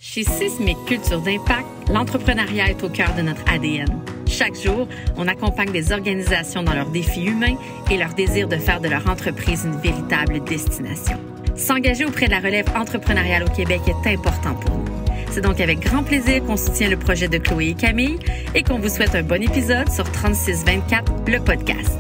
Chez Sismic Culture d'Impact, l'entrepreneuriat est au cœur de notre ADN. Chaque jour, on accompagne des organisations dans leurs défis humains et leur désir de faire de leur entreprise une véritable destination. S'engager auprès de la relève entrepreneuriale au Québec est important pour nous. C'est donc avec grand plaisir qu'on soutient le projet de Chloé et Camille et qu'on vous souhaite un bon épisode sur 3624, le podcast.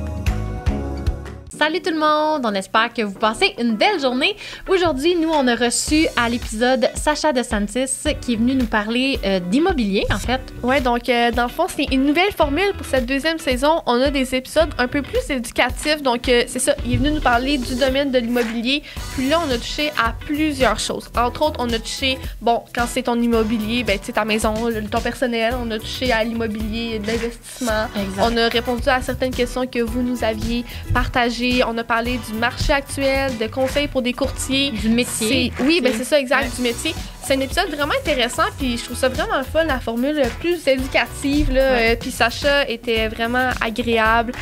Salut tout le monde, on espère que vous passez une belle journée. Aujourd'hui, nous, on a reçu à l'épisode Sacha DeSantis qui est venu nous parler d'immobilier, en fait. Ouais, donc dans le fond, c'est une nouvelle formule pour cette deuxième saison. On a des épisodes un peu plus éducatifs, donc c'est ça, il est venu nous parler du domaine de l'immobilier. Puis là, on a touché à plusieurs choses. Entre autres, on a touché, bon, quand c'est ton immobilier, ben tu sais, ta maison, ton personnel, on a touché à l'immobilier d'investissement. Exact. On a répondu à certaines questions que vous nous aviez partagées. On a parlé du marché actuel, de conseils pour des courtiers. Du métier. Oui, ben c'est ça, exact, du métier. C'est un épisode vraiment intéressant, puis je trouve ça vraiment fun, la formule plus éducative, là. Ouais. Puis Sacha était vraiment agréable,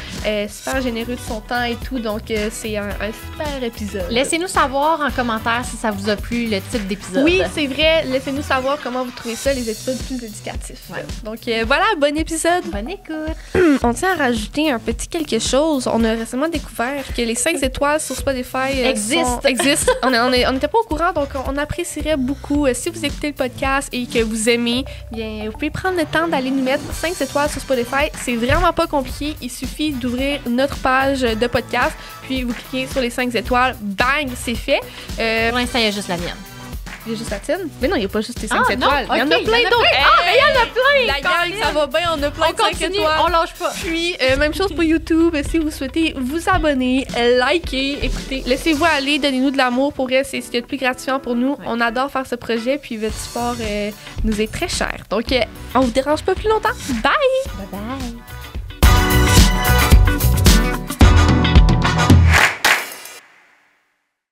super généreux de son temps et tout, donc c'est un super épisode. Laissez-nous savoir en commentaire si ça vous a plu, le type d'épisode. Oui, c'est vrai. Laissez-nous savoir comment vous trouvez ça, les épisodes plus éducatifs. Ouais. Donc voilà, bon épisode. Bonne écoute. On tient à rajouter un petit quelque chose. On a récemment découvert que les 5 étoiles sur Spotify Existent. existent. On n'était pas au courant, donc on apprécierait beaucoup. Si vous écoutez le podcast et que vous aimez, bien, vous pouvez prendre le temps d'aller nous mettre 5 étoiles sur Spotify. C'est vraiment pas compliqué. Il suffit d'ouvrir notre page de podcast, puis vous cliquez sur les 5 étoiles. Bang, c'est fait. Pour l'instant, il y a juste la mienne. Il y a juste la tienne? Mais non, il n'y a pas juste les 5 Ah, non, étoiles. Il y en a ok, plein il y en a d'autres. plein. Ah, mais il y en a plein! La gang, ça va bien. On a plein On de 5 continue, étoiles. on lâche pas. Puis, même chose pour YouTube. Si vous souhaitez vous abonner, liker, écoutez, laissez-vous aller, donnez-nous de l'amour. Pour elle, c'est ce qui est le plus gratifiant pour nous. Ouais. On adore faire ce projet, puis votre support nous est très cher. Donc, on vous dérange pas plus longtemps. Bye! Bye bye.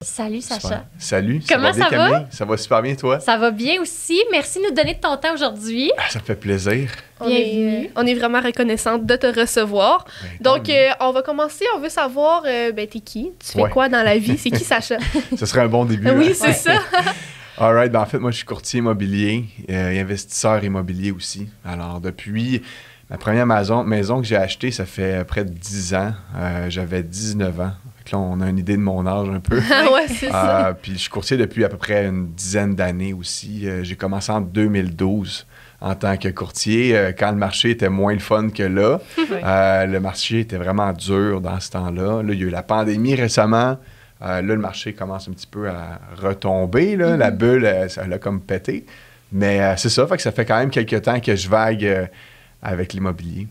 Salut Sacha. Super. Salut, Comment ça va bien, ça va? Camille? Ça va super bien, toi? Ça va bien aussi. Merci de nous donner de ton temps aujourd'hui. Ah, ça me fait plaisir. Bienvenue. On est vraiment reconnaissante de te recevoir. Ben, Donc, tant mieux. on va commencer. On veut savoir, ben, t'es qui? Tu fais Ouais. quoi dans la vie? C'est qui, Sacha? Ce serait un bon début. Oui, hein? c'est ça. All right, ben, en fait, moi, je suis courtier immobilier et investisseur immobilier aussi. Alors, depuis ma première maison que j'ai achetée, ça fait près de 10 ans. J'avais 19 ans. Fait que là, on a une idée de mon âge un peu. Ouais, c'est ça. Puis, je suis courtier depuis à peu près une dizaine d'années aussi. J'ai commencé en 2012 en tant que courtier, quand le marché était moins le fun que là. Le marché était vraiment dur dans ce temps-là. Là, il y a eu la pandémie récemment. Là, le marché commence un petit peu à retomber. Là. La bulle, elle a comme pété. Mais c'est ça, fait que ça fait quand même quelques temps que je vague avec l'immobilier.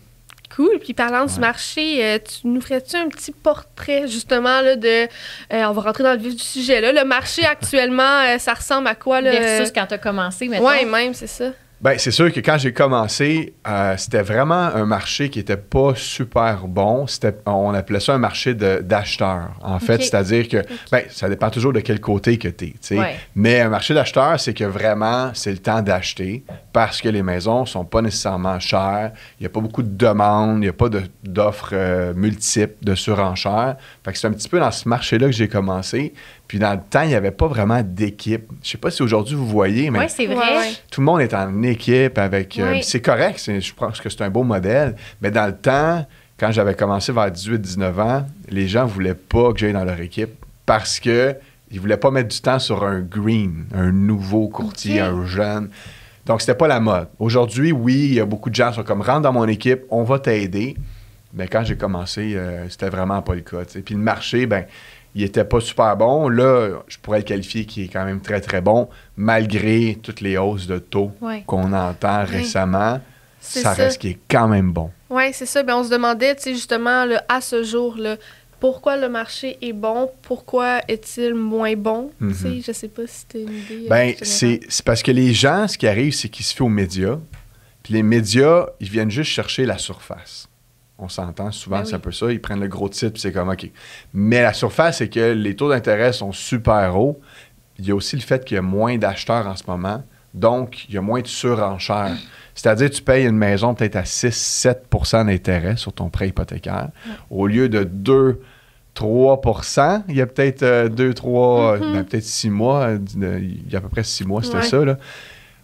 Cool. Puis parlant du marché, tu nous ferais-tu un petit portrait justement là, de... on va rentrer dans le vif du sujet. Là. Le marché actuellement, ça ressemble à quoi? Là? Versus quand tu as commencé, maintenant. Ouais, même, c'est ça. Bien, c'est sûr que quand j'ai commencé, c'était vraiment un marché qui n'était pas super bon. On appelait ça un marché d'acheteurs, en fait. OK. C'est-à-dire que, ben, ça dépend toujours de quel côté que tu es. Ouais. Mais un marché d'acheteurs, c'est que vraiment, c'est le temps d'acheter parce que les maisons ne sont pas nécessairement chères. Il n'y a pas beaucoup de demandes, il n'y a pas d'offres multiples, de surenchères. Fait que c'est un petit peu dans ce marché-là que j'ai commencé. Puis dans le temps, il n'y avait pas vraiment d'équipe. Je ne sais pas si aujourd'hui vous voyez, mais Oui, c'est vrai. Ouais. tout le monde est en équipe avec... Oui. c'est correct, je pense que c'est un beau modèle. Mais dans le temps, quand j'avais commencé vers 18-19 ans, les gens ne voulaient pas que j'aille dans leur équipe parce qu'ils ne voulaient pas mettre du temps sur un green, un nouveau courtier, OK. un jeune. Donc, c'était pas la mode. Aujourd'hui, oui, il y a beaucoup de gens qui sont comme « rentre dans mon équipe, on va t'aider ». Mais quand j'ai commencé, c'était vraiment pas le cas. T'sais. Puis le marché, ben il était pas super bon. Là, je pourrais le qualifier qui est quand même très, très bon, malgré toutes les hausses de taux Ouais. qu'on entend récemment. C'est Ça ça. reste qui est quand même bon. Oui, c'est ça. Ben, on se demandait, tu sais, justement, là, à ce jour, là, pourquoi le marché est bon? Pourquoi est-il moins bon? Tu sais, je sais pas si tu as une idée. Ben, générale. c'est parce que les gens, ce qui arrive, c'est qu'ils se fient aux médias. Puis les médias, ils viennent juste chercher la surface. On s'entend souvent, Ben c'est oui. un peu ça. Ils prennent le gros titre, puis c'est comme OK. Mais la surface, c'est que les taux d'intérêt sont super hauts. Il y a aussi le fait qu'il y a moins d'acheteurs en ce moment. Donc, il y a moins de surenchères. C'est-à-dire, tu payes une maison peut-être à 6-7 d'intérêt sur ton prêt hypothécaire. Au lieu de 2-3 il y a peut-être 2-3, ben, peut-être 6 mois. Il y a à peu près 6 mois, c'était Ouais. ça. Là.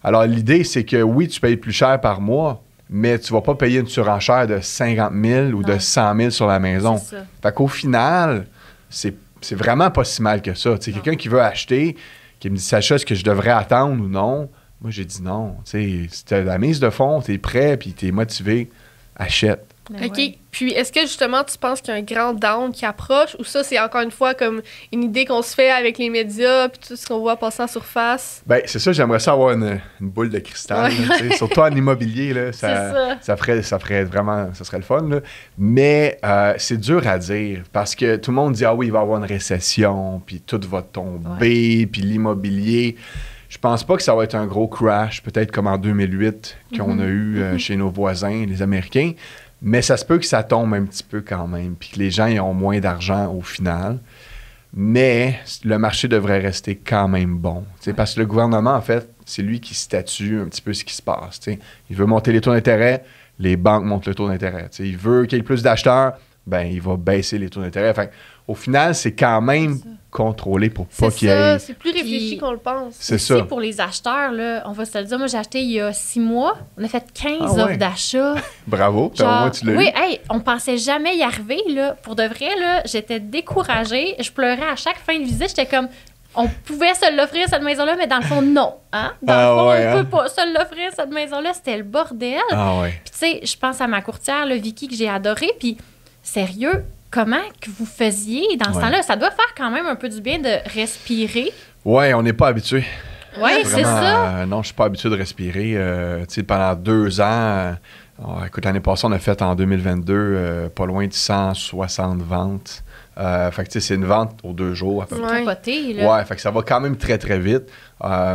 Alors, l'idée, c'est que oui, tu payes plus cher par mois, mais tu vas pas payer une surenchère de 50 000 ou de 100 000 sur la maison. C'est ça. Fait qu'au final, c'est vraiment pas si mal que ça. Tu sais, quelqu'un qui veut acheter, qui me dit, Sacha, est-ce que je devrais attendre ou non? Moi, j'ai dit non. Tu sais, si t'as la mise de fonds, t'es prêt, puis t'es motivé, achète. Ben OK. ouais. Puis, est-ce que justement, tu penses qu'il y a un grand down qui approche ou ça, c'est encore une fois comme une idée qu'on se fait avec les médias puis tout ce qu'on voit passer en surface? Ben, c'est ça, j'aimerais ça avoir une boule de cristal. Ouais. Là, tu sais. Surtout en immobilier, là, C'est ça ferait vraiment, ça serait le fun. Là. Mais c'est dur à dire parce que tout le monde dit, ah oui, il va y avoir une récession, puis tout va tomber, puis l'immobilier. Je pense pas que ça va être un gros crash, peut-être comme en 2008 qu'on a eu chez nos voisins, les Américains. Mais ça se peut que ça tombe un petit peu quand même, puis que les gens ils ont moins d'argent au final. Mais le marché devrait rester quand même bon. Parce que le gouvernement, en fait, c'est lui qui statue un petit peu ce qui se passe. T'sais. Il veut monter les taux d'intérêt, les banques montent le taux d'intérêt. T'sais. Il veut qu'il y ait plus d'acheteurs, ben il va baisser les taux d'intérêt. Fait, au final, c'est quand même contrôlé pour pas qu'il y ait... C'est plus réfléchi Puis- qu'on le pense. C'est Aussi, ça. pour les acheteurs, là, on va se le dire, moi j'ai acheté il y a 6 mois, on a fait 15 Ah ouais. offres d'achat. Bravo, puis au moins tu l'as oui, eu. hey, on pensait jamais y arriver, là. Pour de vrai, là, j'étais découragée. Je pleurais à chaque fin de visite. J'étais comme, on pouvait se l'offrir, cette maison-là, mais dans le fond, non. Hein? Dans Ah le fond, ouais, on hein? peut pas se l'offrir, cette maison-là. C'était le bordel. Ah ouais. Puis, tu sais, je pense à ma courtière, là, Vicky, que j'ai adorée. Puis, sérieux, comment que vous faisiez dans ce Ouais. temps-là? Ça doit faire quand même un peu du bien de respirer. Ouais, on n'est pas habitué. Oui, c'est Vraiment, ça. non, je suis pas habitué de respirer. Tu sais, pendant 2 ans, écoute, l'année passée, on a fait en 2022 pas loin de 160 ventes. Fait que tu sais, c'est une vente aux 2 jours à peu près. Ouais. Capoté, là. Ouais, fait que ça va quand même très, très vite.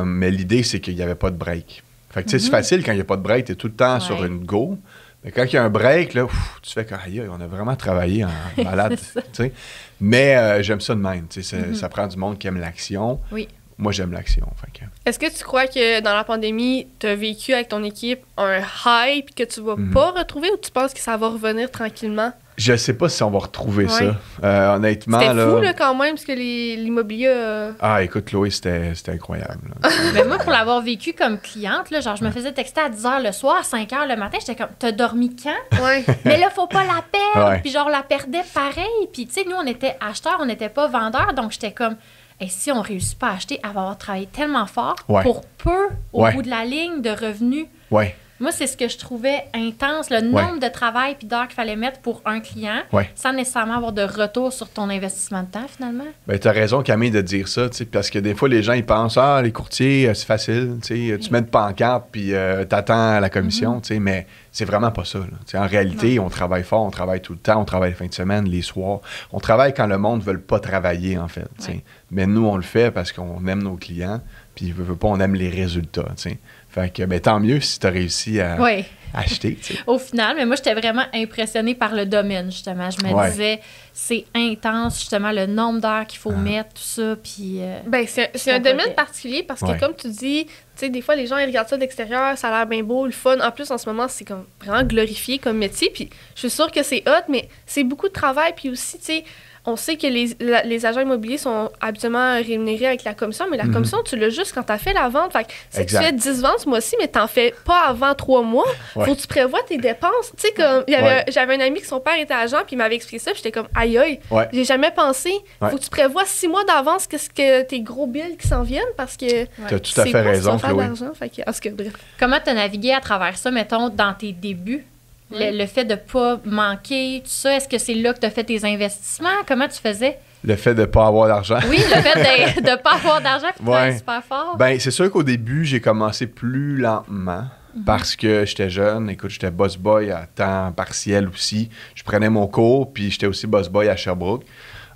Mais l'idée, c'est qu'il n'y avait pas de break. Fait que tu sais, c'est facile quand il n'y a pas de break, tu es tout le temps sur une go. Mais quand il y a un break, là, tu fais que, aïe, on a vraiment travaillé en malade. Tu sais. Mais j'aime ça de même. Tu sais, ça prend du monde qui aime l'action. Oui. Moi, j'aime l'action. Fait que... Est-ce que tu crois que dans la pandémie, tu as vécu avec ton équipe un hype que tu vas pas retrouver ou tu penses que ça va revenir tranquillement? Je sais pas si on va retrouver Ouais. ça. Honnêtement, C'était là... fou là, quand même, parce que l'immobilier... Ah, écoute, Chloé, c'était incroyable. là. Mais moi, pour l'avoir vécu comme cliente, là, genre, je me faisais texter à 10 h le soir, à 5 h le matin. J'étais comme, t'as dormi quand? Ouais. Mais là, faut pas la perdre. Ouais. Puis, genre, la perdait pareil. Puis, tu sais, nous, on était acheteurs, on n'était pas vendeurs. Donc, j'étais comme, et si on réussit pas à acheter, elle va avoir travaillé tellement fort Ouais. pour peu, au Ouais. bout de la ligne, de revenus. Ouais. Moi, c'est ce que je trouvais intense, le nombre de travail puis d'heures qu'il fallait mettre pour un client, Ouais. sans nécessairement avoir de retour sur ton investissement de temps, finalement. Ben, t'as raison, Camille, de dire ça, tu sais, parce que des fois, les gens, ils pensent, ah, les courtiers, c'est facile, tu sais, tu mets une pancarte, puis t'attends la commission, tu sais, mais c'est vraiment pas ça, là. Tu sais, en réalité, on travaille fort, on travaille tout le temps, on travaille les fins de semaine, les soirs. On travaille quand le monde ne veut pas travailler, en fait, tu sais. Ouais. Mais nous, on le fait parce qu'on aime nos clients, puis veut pas, on aime les résultats, tu sais. Fait que, ben, tant mieux si t'as réussi à Oui. acheter, tu sais. Au final, mais moi, j'étais vraiment impressionnée par le domaine, justement. Je me Ouais. disais, c'est intense, justement, le nombre d'heures qu'il faut mettre, tout ça, puis... Ben, c'est un capotais. domaine particulier parce que, Ouais. comme tu dis, tu sais, des fois, les gens, ils regardent ça d'extérieur, ça a l'air bien beau, le fun. En plus, en ce moment, c'est comme vraiment glorifié comme métier. Puis, je suis sûre que c'est hot, mais c'est beaucoup de travail. Puis aussi, tu sais, on sait que les agents immobiliers sont habituellement rémunérés avec la commission, mais la commission, tu l'as juste quand tu as fait la vente. Fait que si Exact. tu fais 10 ventes ce mois-ci, mais tu n'en fais pas avant 3 mois, Ouais. faut que tu prévois tes dépenses. Tu sais, comme j'avais un ami que son père était agent, puis il m'avait expliqué ça, puis j'étais comme aïe aïe, Ouais. j'ai jamais pensé. Ouais. Faut que tu prévois 6 mois d'avance qu'est-ce que tes gros bills qui s'en viennent parce que T'as tout à c'est fait pas raison, si tu vas faire de Chloé. l'argent. Fait que, en tout cas, bref. Comment tu as navigué à travers ça, mettons, dans tes débuts? Le fait de pas manquer, tout ça, est-ce que c'est là que tu as fait tes investissements? Comment tu faisais? Le fait de ne pas avoir d'argent. Oui, le fait de ne pas avoir d'argent et de travailler Ouais. super fort. Ben, c'est sûr qu'au début, j'ai commencé plus lentement parce que j'étais jeune. Écoute, j'étais boss boy à temps partiel aussi. Je prenais mon cours, puis j'étais aussi boss boy à Sherbrooke,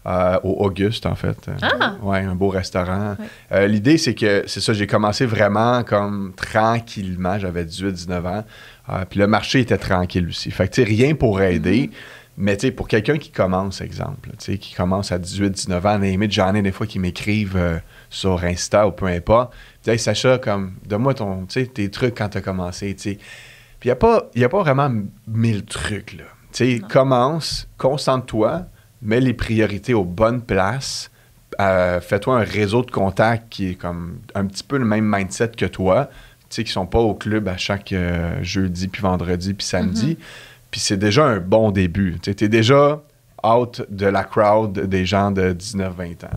au Auguste, en fait. Ah! Ouais, un beau restaurant. L'idée, c'est que, c'est ça, j'ai commencé vraiment comme tranquillement. J'avais 18-19 ans. Puis le marché était tranquille aussi. Fait que, tu sais, rien pour aider. Mais tu sais, pour quelqu'un qui commence, exemple, tu sais, qui commence à 18-19 ans, limite, j'en ai des fois qui m'écrivent sur Insta ou peu importe. Puis, hey, Sacha, comme, donne-moi tes trucs quand tu as commencé, tu sais. Puis, il n'y a pas vraiment 1000 trucs, là. Tu sais, commence, concentre-toi, mets les priorités aux bonnes places, fais-toi un réseau de contacts qui est comme un petit peu le même mindset que toi. qui sont pas au club à chaque jeudi, puis vendredi, puis samedi. Puis c'est déjà un bon début. Tu es déjà out de la crowd des gens de 19-20 ans.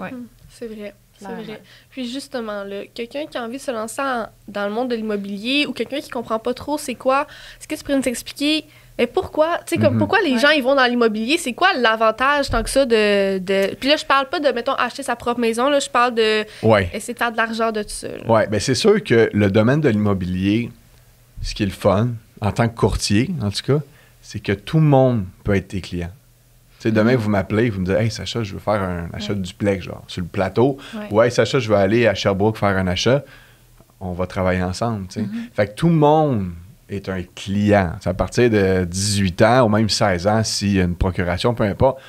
Ouais. C'est vrai. C'est Clairement. vrai. Puis justement, là, quelqu'un qui a envie de se lancer dans le monde de l'immobilier ou quelqu'un qui comprend pas trop c'est quoi, est-ce que tu pourrais nous expliquer mais pourquoi, tu sais, comme pourquoi les gens ils vont dans l'immobilier, c'est quoi l'avantage tant que ça de... Puis là, je parle pas de, mettons, acheter sa propre maison, là, je parle de essayer de faire de l'argent de tout ça. Oui, bien c'est sûr que le domaine de l'immobilier, ce qui est le fun, en tant que courtier, en tout cas, c'est que tout le monde peut être tes clients. Tu sais, demain, vous m'appelez, vous me dites « Hey, Sacha, je veux faire un achat de duplex, genre, sur le plateau. » Ou « Hey, Sacha, je veux aller à Sherbrooke faire un achat. » On va travailler ensemble, tu sais. Fait que tout le monde est un client. C'est à partir de 18 ans ou même 16 ans, s'il y a une procuration, peu importe,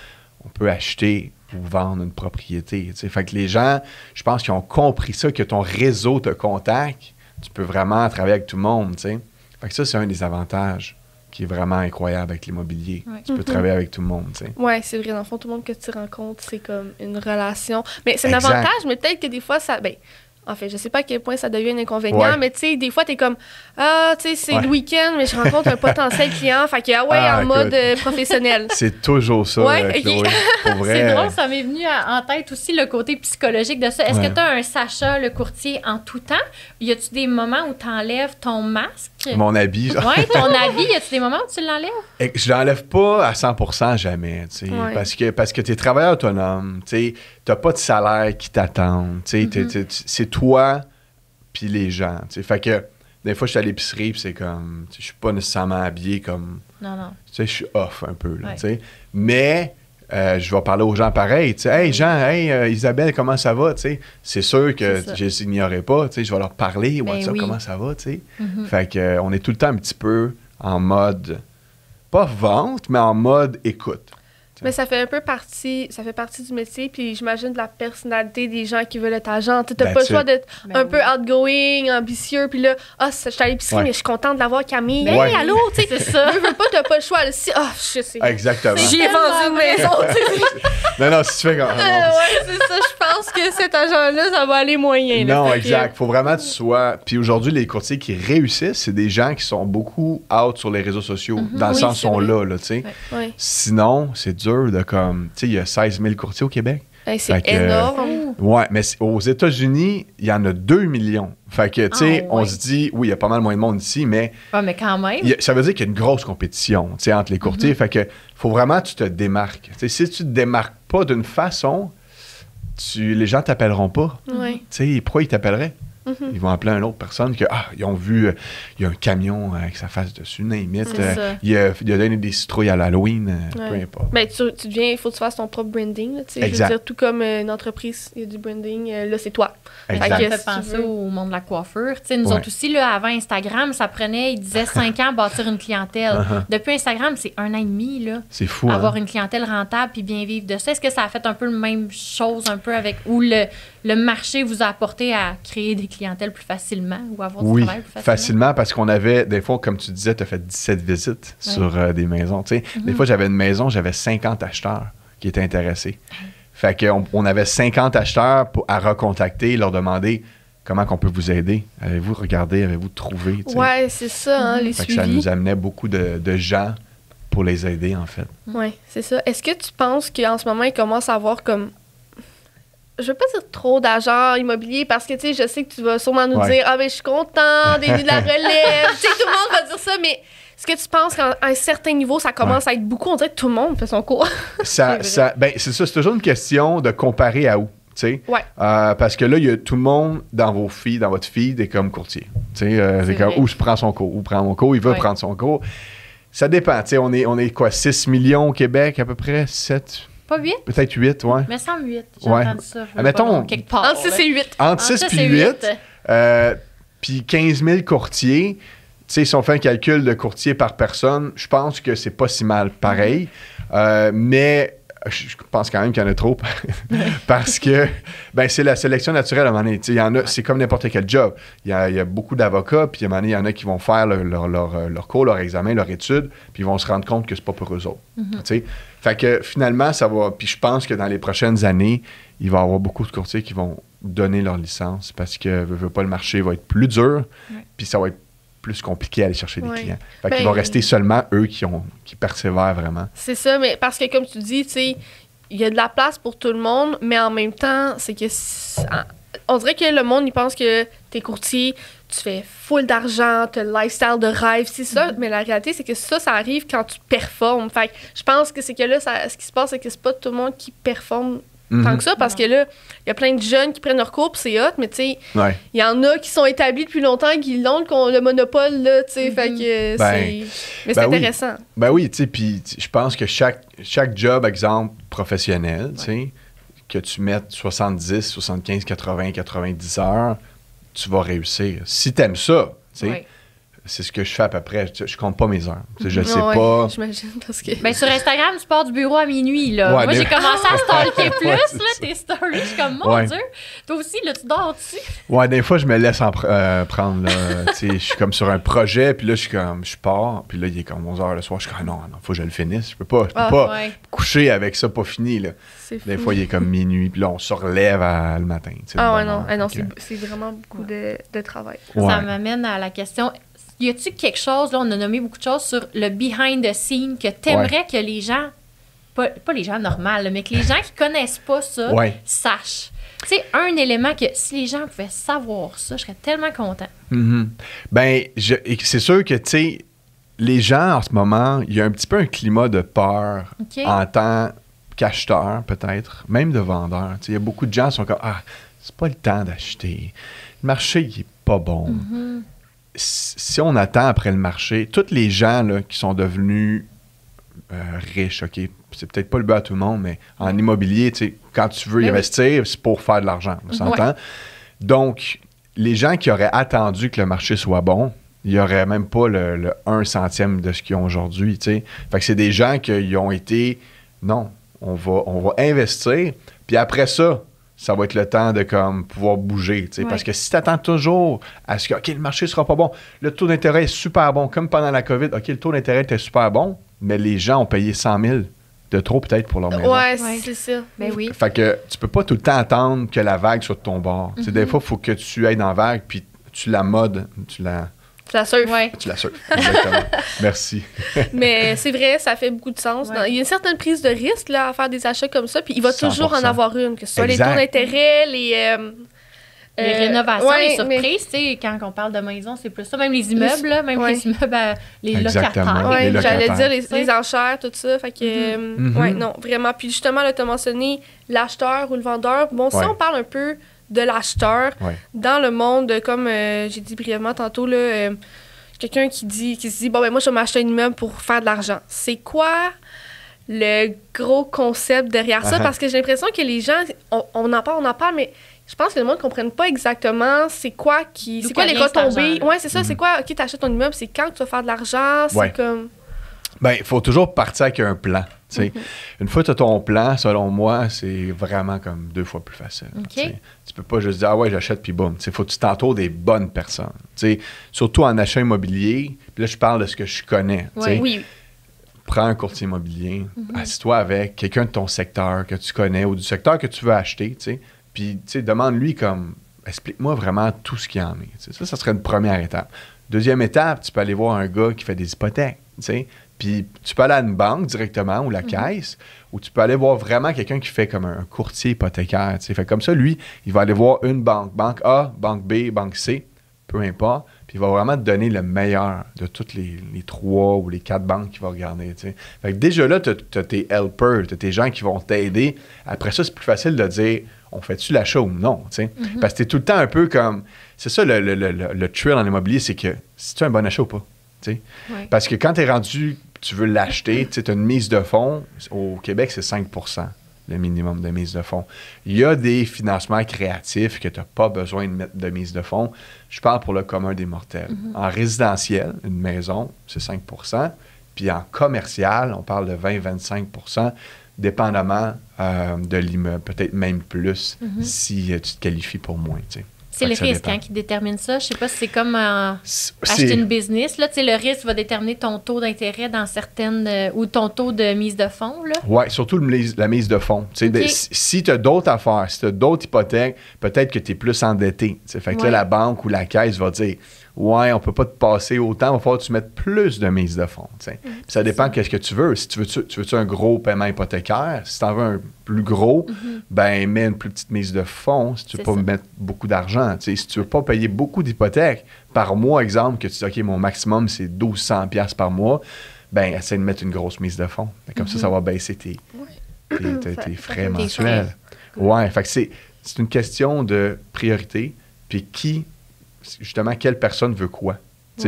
on peut acheter ou vendre une propriété. Tu sais. Fait que les gens, je pense qu'ils ont compris ça, que ton réseau te contacte, tu peux vraiment travailler avec tout le monde. Tu sais. Fait que ça, c'est un des avantages qui est vraiment incroyable avec l'immobilier. Ouais. Tu peux travailler avec tout le monde. Tu sais. Oui, c'est vrai. Dans le fond, tout le monde que tu rencontres, c'est comme une relation. Mais c'est un Exact. avantage, mais peut-être que des fois, ça... Ben, en fait, je sais pas à quel point ça devient un inconvénient, Ouais. mais tu sais, des fois, t'es comme, ah, tu sais, c'est le week-end, mais je rencontre un potentiel client, fait que, en écoute, mode professionnel. C'est toujours ça, Ouais, ok. Chloé. Pour vrai. C'est drôle, ça m'est venu en tête aussi le côté psychologique de ça. Est-ce Ouais. que tu as un Sacha, le courtier, en tout temps? Y a-tu des moments où tu enlèves ton masque? Mon habit, genre. Oui, ton habit, y a-tu des moments où tu l'enlèves? Et je l'enlève pas à 100% jamais, tu sais, Ouais. parce que tu es travailleur autonome, tu n'as pas de salaire qui t'attend, tu sais, c'est toi puis les gens, tu sais. Fait que des fois, je suis à l'épicerie puis c'est comme, je suis pas nécessairement habillé comme, Non. tu sais, je suis off un peu, là, Ouais. tu sais. Mais je vais parler aux gens pareil, tu sais, hey Jean, hey Isabelle, comment ça va, tu sais. C'est sûr que C'est ça. je les ignorais pas, tu sais, je vais leur parler, Ben what's up, oui. comment ça va, tu sais. Mhm. Fait que on est tout le temps un petit peu en mode, pas vente, mais en mode écoute. Mais ça fait partie du métier, puis j'imagine de la personnalité des gens qui veulent être agents. Tu n'as pas le That's choix it. d'être Ben un oui. peu outgoing, ambitieux, puis là, je suis à l'épicerie, Ouais. mais je suis contente de l'avoir Camille. Ben Ouais. Hey, allô, tu sais, C'est ça. veux pas, t'as pas le choix. Là, si, je sais. Exactement. J'ai vendu une maison, tu sais. Non, si tu fais comme. Ouais, c'est ça. Je pense que cet agent-là, ça va aller moyen. là. Non, Fait que- exact. Faut vraiment que tu sois. Puis aujourd'hui, les courtiers qui réussissent, c'est des gens qui sont beaucoup out sur les réseaux sociaux, dans le Oui, sens c'est sont vrai. là, tu sais. Ouais. Sinon, c'est dur de comme. Tu sais, il y a 16 000 courtiers au Québec. Hey, c'est Fait que, énorme. Ouais, mais aux États-Unis, il y en a 2 millions. Fait que, tu sais, Ah, on ouais. se dit, oui, il y a pas mal moins de monde ici, mais Ouais, mais quand même. ça veut dire qu'il y a une grosse compétition, tu sais, entre les courtiers. Fait que, faut vraiment que tu te démarques. Tu sais, si tu te démarques pas d'une façon, les gens t'appelleront pas. Ouais. Tu sais, pourquoi ils t'appelleraient? Mhm. Ils vont appeler une autre personne que, ils ont vu, il y a un camion avec sa face dessus, n'importe. C'est ça. Il a donné des citrouilles à l'Halloween, peu Ouais. importe. Ben, tu deviens, il faut que tu fasses ton propre branding. Là, tu sais. Je veux Exact. dire, tout comme une entreprise, il y a du branding, là, c'est toi. Exact. Ça me Fait que fait si tu penser veux- au monde de la coiffure. Tu sais, nous Ouais. autres aussi, là, avant Instagram, ça prenait, ils disaient 5 ans à bâtir une clientèle. Uh-huh. Depuis Instagram, c'est 1 an et demi, là. C'est fou, hein? Avoir une clientèle rentable puis bien vivre de ça. Est-ce que ça a fait un peu la même chose un peu avec où le marché vous a apporté à créer des clientèles plus facilement ou avoir Oui, du travail plus facilement? facilement, parce qu'on avait, des fois, comme tu disais, tu as fait 17 visites sur des maisons. Tu sais. Mm-hmm. Des fois, j'avais une maison, j'avais 50 acheteurs qui étaient intéressés. Fait qu'on on avait 50 acheteurs à recontacter, leur demander comment on peut vous aider. Avez-vous regardé, avez-vous trouvé? Tu sais. Ouais, c'est ça, hein, les Fait que ça suivis. nous amenait beaucoup de gens pour les aider, en fait. Oui, c'est ça. Est-ce que tu penses qu'en ce moment, il commence à avoir comme. Je veux pas dire trop d'agents immobiliers parce que, tu sais, je sais que tu vas sûrement nous Ouais. dire ah, ben, je suis content, des de la relève. Tu sais, tout le monde va dire ça, mais est-ce que tu penses qu'à un certain niveau, ça commence à être beaucoup? On dirait que tout le monde fait son cours. C'est ça, c'est toujours une question de comparer à où. Tu sais. Ouais. Parce que là, il y a tout le monde dans votre feed est comme courtier. Tu sais, c'est comme vrai. où je prends son cours, où prend mon cours, il veut Ouais. prendre son cours. Ça dépend. Tu sais, on est quoi, 6 millions au Québec à peu près? 7, Pas 8? peut-être 8, ouais. Mais 108. J'ai Ouais. entendu ça. Mettons, quelque part. Entre 6 et 8. Entre Ah, 6 ça, puis c'est 8, puis 15 000 courtiers. Tu sais, si on fait un calcul de courtiers par personne, je pense que c'est pas si mal pareil. Mais Je pense quand même qu'il y en a trop parce que c'est la sélection naturelle à un moment donné. Il y en a, c'est comme n'importe quel job. Il y a beaucoup d'avocats, puis à un moment donné, il y en a qui vont faire leur cours, leur examen, leur étude, puis ils vont se rendre compte que c'est pas pour eux autres. Fait que finalement, ça va. Puis je pense que dans les prochaines années, il va y avoir beaucoup de courtiers qui vont donner leur licence parce que veut pas, le marché va être plus dur, puis ça va être plus compliqué à aller chercher des clients. Fait qu'il va rester seulement eux qui persévèrent vraiment. C'est ça, mais parce que comme tu dis, tu sais, il y a de la place pour tout le monde, mais en même temps, c'est que on dirait que le monde, il pense que t'es courtier, tu fais full d'argent, t'as le lifestyle de rêve, c'est ça, mais la réalité, c'est que ça arrive quand tu performes. Fait que je pense que c'est que là, ce qui se passe, c'est que c'est pas tout le monde qui performe tant que ça, parce que là, il y a plein de jeunes qui prennent leur cours, puis c'est hot, mais tu sais, il y en a qui sont établis depuis longtemps, qui l'ont, le monopole, là, tu sais, fait que c'est... Mais c'est intéressant. Oui, tu sais, puis je pense que chaque job, exemple, professionnel, tu sais, que tu mettes 70, 75, 80, 90 heures, tu vas réussir. Si t'aimes ça, tu sais... C'est ce que je fais à peu près. Je compte pas mes heures. Je sais pas. J'imagine parce que... sur Instagram, tu pars du bureau à minuit, là. Moi, j'ai commencé à stalker plus, là, tes stories. Je suis comme, mon Dieu. Toi aussi, là, tu dors dessus. Ouais, des fois, je me laisse prendre, là. Je suis comme sur un projet, puis là, je pars, puis là, il est comme 11h le soir. Je suis comme, non, faut que je le finisse. Je peux pas coucher avec ça pas fini, là. Des fois, il est comme minuit, puis là, on se relève le matin. Non, c'est vraiment beaucoup de travail. Ça m'amène à la question... Y a-tu quelque chose, là, on a nommé beaucoup de choses sur le behind the scene que t'aimerais que les gens, pas les gens normaux, mais que les gens qui connaissent pas ça sachent? Tu sais, un élément que si les gens pouvaient savoir ça, je serais tellement content. C'est sûr que, tu sais, les gens en ce moment, il y a un petit peu un climat de peur en tant qu'acheteur, peut-être, même de vendeur. Tu sais, il y a beaucoup de gens qui sont comme, c'est pas le temps d'acheter. Le marché, il est pas bon. Si on attend après le marché, tous les gens là, qui sont devenus riches, OK, c'est peut-être pas le but à tout le monde, mais en immobilier, tu sais, quand tu veux investir, c'est pour faire de l'argent, on s'entend? Donc, les gens qui auraient attendu que le marché soit bon, il n'y aurait même pas le 1 centième de ce qu'ils ont aujourd'hui, tu sais. Fait que c'est des gens qui ont été, non, on va investir, puis après ça va être le temps de comme pouvoir bouger. Parce que si tu attends toujours à ce que le marché ne sera pas bon, le taux d'intérêt est super bon, comme pendant la COVID, OK, le taux d'intérêt était super bon, mais les gens ont payé 100 000 de trop peut-être pour leur maison. C'est ça. Oui. Fait que tu peux pas tout le temps attendre que la vague soit de ton bord. Des fois, il faut que tu ailles dans la vague, puis tu la modes, tu la surfes. Tu la surfes, exactement. Merci. Mais c'est vrai, ça fait beaucoup de sens. Il y a une certaine prise de risque là, à faire des achats comme ça, puis il va 100%. Toujours en avoir une, que ce soit les taux d'intérêt, les rénovations, les surprises. Quand on parle de maison, c'est plus ça. Même les immeubles, les immeubles, les locataires. J'allais dire les enchères, tout ça. Fait que, non, vraiment. Puis justement, tu as mentionné l'acheteur ou le vendeur. Bon, si on parle un peu de l'acheteur dans le monde, comme j'ai dit brièvement tantôt, là, quelqu'un qui se dit, moi, je vais m'acheter un immeuble pour faire de l'argent. C'est quoi le gros concept derrière ça? Parce que j'ai l'impression que les gens, on en parle, mais je pense que le monde ne comprenne pas exactement c'est quoi les retombées. Oui, c'est ça. C'est quoi, OK, tu achètes ton immeuble, c'est quand tu vas faire de l'argent? C'est comme... Il faut toujours partir avec un plan. Une fois que tu as ton plan, selon moi, c'est vraiment comme 2 fois plus facile. Tu peux pas juste dire, j'achète, puis boum. Il faut que tu t'entoures des bonnes personnes. Surtout en achat immobilier, puis là, je parle de ce que je connais. Prends un courtier immobilier, assis-toi avec quelqu'un de ton secteur que tu connais ou du secteur que tu veux acheter, puis demande-lui comme, explique-moi vraiment tout ce qu'il y en est. Ça serait une première étape. Deuxième étape, tu peux aller voir un gars qui fait des hypothèques, puis tu peux aller à une banque directement ou la caisse, ou tu peux aller voir vraiment quelqu'un qui fait comme un courtier hypothécaire. Fait comme ça, lui, il va aller voir une banque. Banque A, banque B, banque C, peu importe. Puis il va vraiment te donner le meilleur de toutes les 3 ou les 4 banques qu'il va regarder. Fait que déjà là, tu as tes helpers, tu as tes gens qui vont t'aider. Après ça, c'est plus facile de dire, on fait-tu l'achat ou non? Parce que tu es tout le temps un peu comme... C'est ça le thrill en immobilier, c'est que si tu as un bon achat ou pas. Parce que quand tu es rendu, tu veux l'acheter, tu as une mise de fonds. Au Québec, c'est 5 % le minimum de mise de fonds. Il y a des financements créatifs que tu n'as pas besoin de mettre de mise de fonds. Je parle pour le commun des mortels. En résidentiel, une maison, c'est 5 %. Puis en commercial, on parle de 20-25 %. dépendamment de l'immeuble, peut-être même plus si tu te qualifies pour moins, tu sais. C'est le risque qui détermine ça. Je sais pas si c'est comme acheter une business. Là, le risque va déterminer ton taux d'intérêt dans certaines... ou ton taux de mise de fonds. Oui, surtout la mise de fonds. Okay. Si tu as d'autres affaires, si tu as d'autres hypothèques, peut-être que tu es plus endetté. T'sais. Fait que là, la banque ou la caisse va dire « Ouais, on peut pas te passer autant, il va falloir que tu mettes plus de mise de fonds. » Ça dépend de qu'est-ce que tu veux. Si tu veux un gros paiement hypothécaire, si tu en veux un plus gros, ben mets une plus petite mise de fonds si tu veux pas mettre beaucoup d'argent. Si tu veux pas payer beaucoup d'hypothèques par mois, exemple, que tu dis « OK, mon maximum, c'est 1200$ par mois », ben essaie de mettre une grosse mise de fonds. Comme ça va baisser tes frais mensuels. Ouais, fait que c'est une question de priorité. Puis justement, quelle personne veut quoi?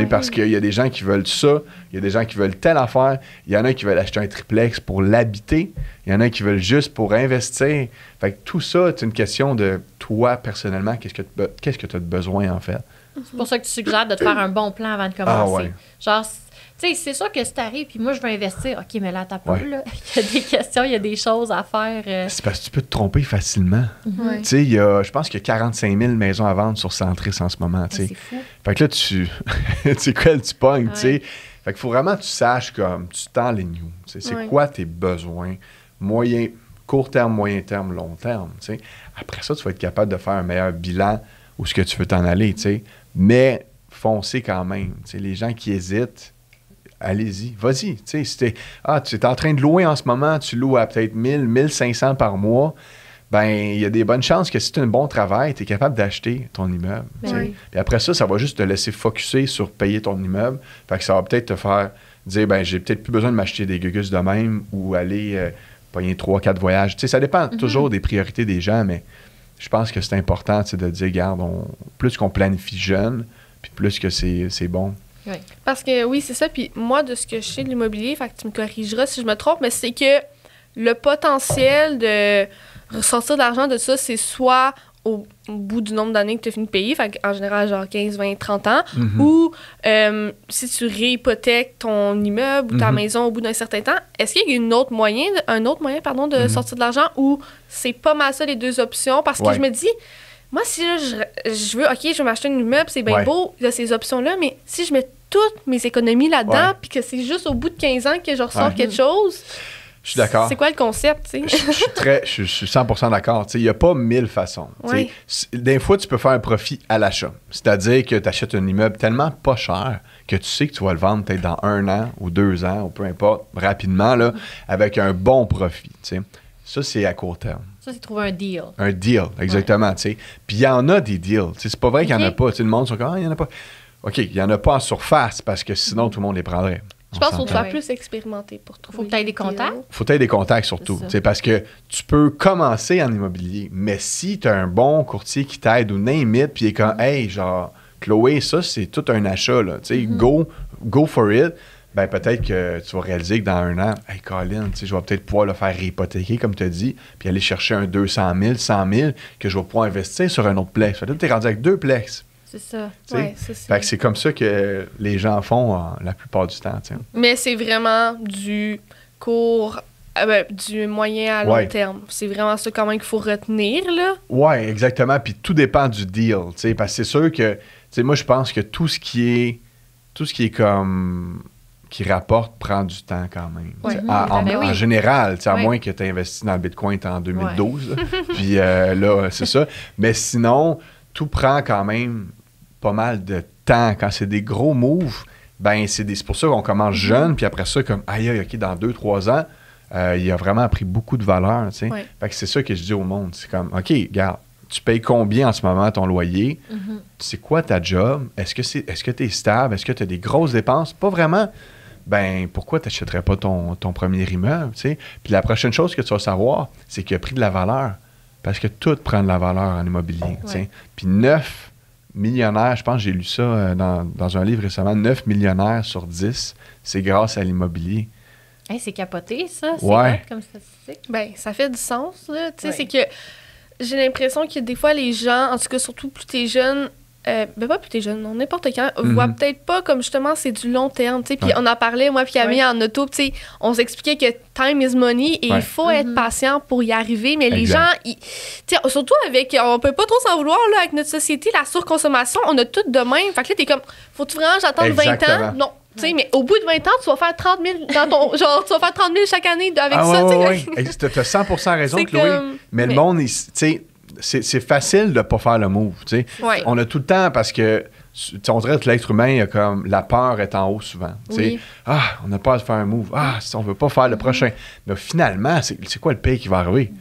Parce qu'il y a des gens qui veulent ça, il y a des gens qui veulent telle affaire, il y en a qui veulent acheter un triplex pour l'habiter, il y en a qui veulent juste pour investir. Fait que tout ça, c'est une question de toi, personnellement, qu'est-ce que tu as de besoin, en fait. C'est pour ça que tu suggères de te faire un bon plan avant de commencer. Genre, tu sais, c'est sûr que si t'arrives, puis moi, je veux investir. OK, mais là, t'as pas, là. Il y a des questions, il y a des choses à faire. C'est parce que tu peux te tromper facilement. Tu sais, je pense qu'il y a 45 000 maisons à vendre sur Centris en ce moment, tu sais. C'est fou. Fait que là, tu sais quoi, tu pognes, tu sais. Fait qu'il faut vraiment que tu saches, comme, tu t'enlignes où. C'est quoi tes besoins, court terme, moyen terme, long terme, tu sais. Après ça, tu vas être capable de faire un meilleur bilan où ce que tu veux t'en aller, tu sais. Mais foncez quand même. Tu sais, les gens qui hésitent, allez-y, vas-y. Tu sais, si tu es en train de louer en ce moment, tu loues à peut-être 1000, 1500 par mois, ben il y a des bonnes chances que si tu as un bon travail, tu es capable d'acheter ton immeuble. Puis après ça, ça va juste te laisser focusser sur payer ton immeuble. Fait que ça va peut-être te faire dire, ben j'ai peut-être plus besoin de m'acheter des gugus de même ou aller pogner 3-4 voyages. Tu sais, ça dépend toujours des priorités des gens, mais je pense que c'est important de dire, regarde, plus qu'on planifie jeune, puis plus que c'est bon. Oui. Parce que oui, c'est ça. Puis moi, de ce que je sais de l'immobilier, fait que tu me corrigeras si je me trompe, mais c'est que le potentiel de ressortir de l'argent de ça, c'est soit au bout du nombre d'années que tu as fini de payer, fait en général, genre 15, 20, 30 ans, ou si tu réhypothèques ton immeuble ou ta maison au bout d'un certain temps, est-ce qu'il y a un autre moyen de sortir de l'argent ou c'est pas mal ça les deux options? Parce que je me dis... Moi, si là, je veux, OK, je vais m'acheter un immeuble, c'est bien beau, il y a ces options-là, mais si je mets toutes mes économies là-dedans, puis que c'est juste au bout de 15 ans que je ressors quelque chose, je suis d'accord. C'est quoi le concept, tu sais? Je suis 100% d'accord. Il n'y a pas 1000 façons. Des fois, tu peux faire un profit à l'achat. C'est-à-dire que tu achètes un immeuble tellement pas cher que tu sais que tu vas le vendre peut-être dans 1 an ou 2 ans, ou peu importe, rapidement, là, avec un bon profit, tu sais. Ça, c'est à court terme. Ça, c'est trouver un deal. Un deal, exactement, tu sais. Puis il y en a des deals. T'sais, c'est pas vrai qu'il n'y en a pas. T'sais, le monde sont comme, il n'y en a pas. OK, il n'y en a pas en surface parce que sinon, tout le monde les prendrait. Je pense qu'il faut te faire plus expérimenter pour trouver. Faut que tu aies des contacts. Faut que tu aies des contacts surtout. Parce que tu peux commencer en immobilier, mais si tu as un bon courtier qui t'aide ou name it, puis il est comme, hey, genre, Chloé, ça, c'est tout un achat, là. Tu sais, go for it. Ben peut-être que tu vas réaliser que dans 1 an, hey Colin, je vais peut-être pouvoir le faire réhypothéquer, comme tu as dit, puis aller chercher un 200 000, 100 000, que je vais pouvoir investir sur un autre plex. Fait que tu es rendu avec 2 plex. C'est ça. Ouais, fait que c'est comme ça que les gens font la plupart du temps. T'sais. Mais c'est vraiment du du moyen à long terme. C'est vraiment ça quand même qu'il faut retenir, là. Oui, exactement. Puis tout dépend du deal, parce que c'est sûr que, moi, je pense que tout ce qui est comme... qui rapporte prend du temps quand même. En général, à moins que tu aies investi dans le Bitcoin en 2012. Puis là, c'est ça. Mais sinon, tout prend quand même pas mal de temps. Quand c'est des gros moves, ben c'est pour ça qu'on commence jeune, puis après ça, comme, aïe, OK, dans 2-3 ans, il a vraiment pris beaucoup de valeur. Fait que c'est ça que je dis au monde. C'est comme, OK, regarde, tu payes combien en ce moment ton loyer? C'est quoi ta job? Est-ce que tu es stable? Est-ce que tu as des grosses dépenses? Pas vraiment. Ben pourquoi tu n'achèterais pas ton premier immeuble? T'sais? Puis la prochaine chose que tu vas savoir, c'est qu'il a pris de la valeur. Parce que tout prend de la valeur en immobilier. Puis 9 millionnaires, je pense que j'ai lu ça dans un livre récemment, 9 millionnaires sur 10, c'est grâce à l'immobilier. Hey, c'est capoté, ça. C'est hot comme statistique. Ben, ça fait du sens, là. Tu sais, c'est que j'ai l'impression que des fois, les gens, en tout cas, surtout plus t'es jeune, pas plus t'es jeune, non, n'importe quand, voit peut-être pas comme justement c'est du long terme, tu sais. Puis on en parlait, moi, puis Camille en auto, tu sais, on s'expliquait que time is money et il faut être patient pour y arriver. Mais les gens, tu sais, surtout avec, on peut pas trop s'en vouloir, là, avec notre société, la surconsommation, on a tout de même. Fait que là, t'es comme, faut-tu vraiment j'attendre 20 ans? Non. Tu sais, mais au bout de 20 ans, tu vas faire 30 000 dans ton. Genre, tu vas faire 30 000 chaque année avec ça, tu sais. Tu as 100% raison, Chloé. Mais le monde, tu sais, c'est facile de pas faire le move, tu sais. On a tout le temps parce que, on dirait que l'être humain, comme la peur est en haut souvent. Tu sais, on a peur de faire un move. On veut pas faire le prochain. Mais finalement, c'est quoi le pire qui va arriver?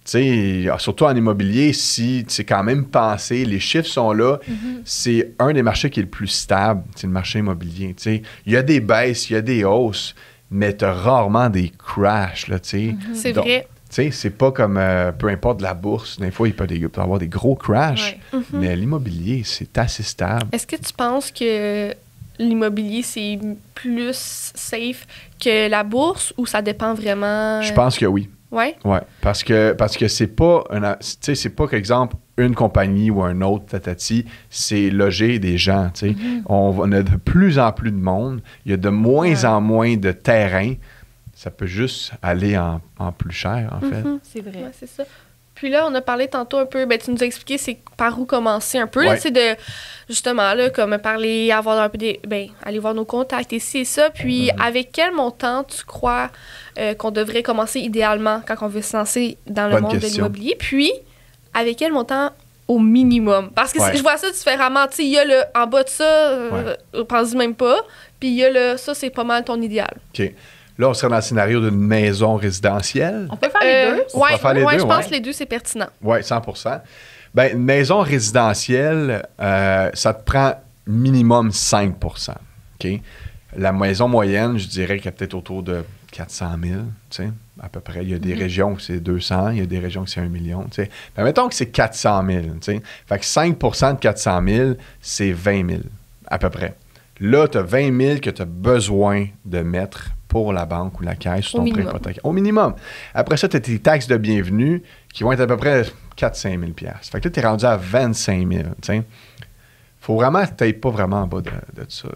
Tu sais, surtout en immobilier, si c'est quand même pensé, les chiffres sont là, c'est un des marchés qui est le plus stable, c'est le marché immobilier. Tu sais, il y a des baisses, il y a des hausses, mais tu as rarement des crashs, là, tu sais. C'est vrai. Tu sais, c'est pas comme, peu importe la bourse, des fois, il peut y avoir des gros crashs, mais l'immobilier, c'est assez stable. Est-ce que tu penses que l'immobilier, c'est plus safe que la bourse ou ça dépend vraiment? Je pense que oui. Oui? Oui, parce que c'est pas, tu sais, c'est pas qu'exemple, une compagnie ou un autre, tatati, c'est loger des gens, tu sais. On a de plus en plus de monde, il y a de moins en moins de terrain. Ça peut juste aller en plus cher, en fait. C'est vrai. Ouais, c'est ça. Puis là, on a parlé tantôt un peu, tu nous as expliqué c'est par où commencer un peu, là, c'est de, justement, là, comme parler, avoir un peu aller voir nos contacts ici et ça, puis avec quel montant tu crois qu'on devrait commencer idéalement quand on veut se lancer dans le monde de l'immobilier, puis avec quel montant au minimum? Parce que je vois ça différemment, tu sais, il y a le, en bas de ça, pense-y même pas, puis il y a le, ça, c'est pas mal ton idéal. OK. Là, on serait dans le scénario d'une maison résidentielle. On peut faire les deux? Oui, je pense que les deux, c'est pertinent. Oui, 100%. Bien, une maison résidentielle, ça te prend minimum 5%. OK? La maison moyenne, je dirais qu'il y a peut-être autour de 400 000, tu sais, à peu près. Il y a des régions où c'est 200, il y a des régions où c'est 1 million, tu sais. Mais mettons que c'est 400 000, tu sais. Fait que 5% de 400 000, c'est 20 000, à peu près. Là, tu as 20 000 que tu as besoin de mettre pour la banque ou la caisse sur ton prêt hypothécaire. Au minimum. Après ça, tu as tes taxes de bienvenue qui vont être à peu près 4-5 000 $. Fait que là, tu es rendu à 25 000. Il faut vraiment que tu n'ailles pas vraiment en bas de ça.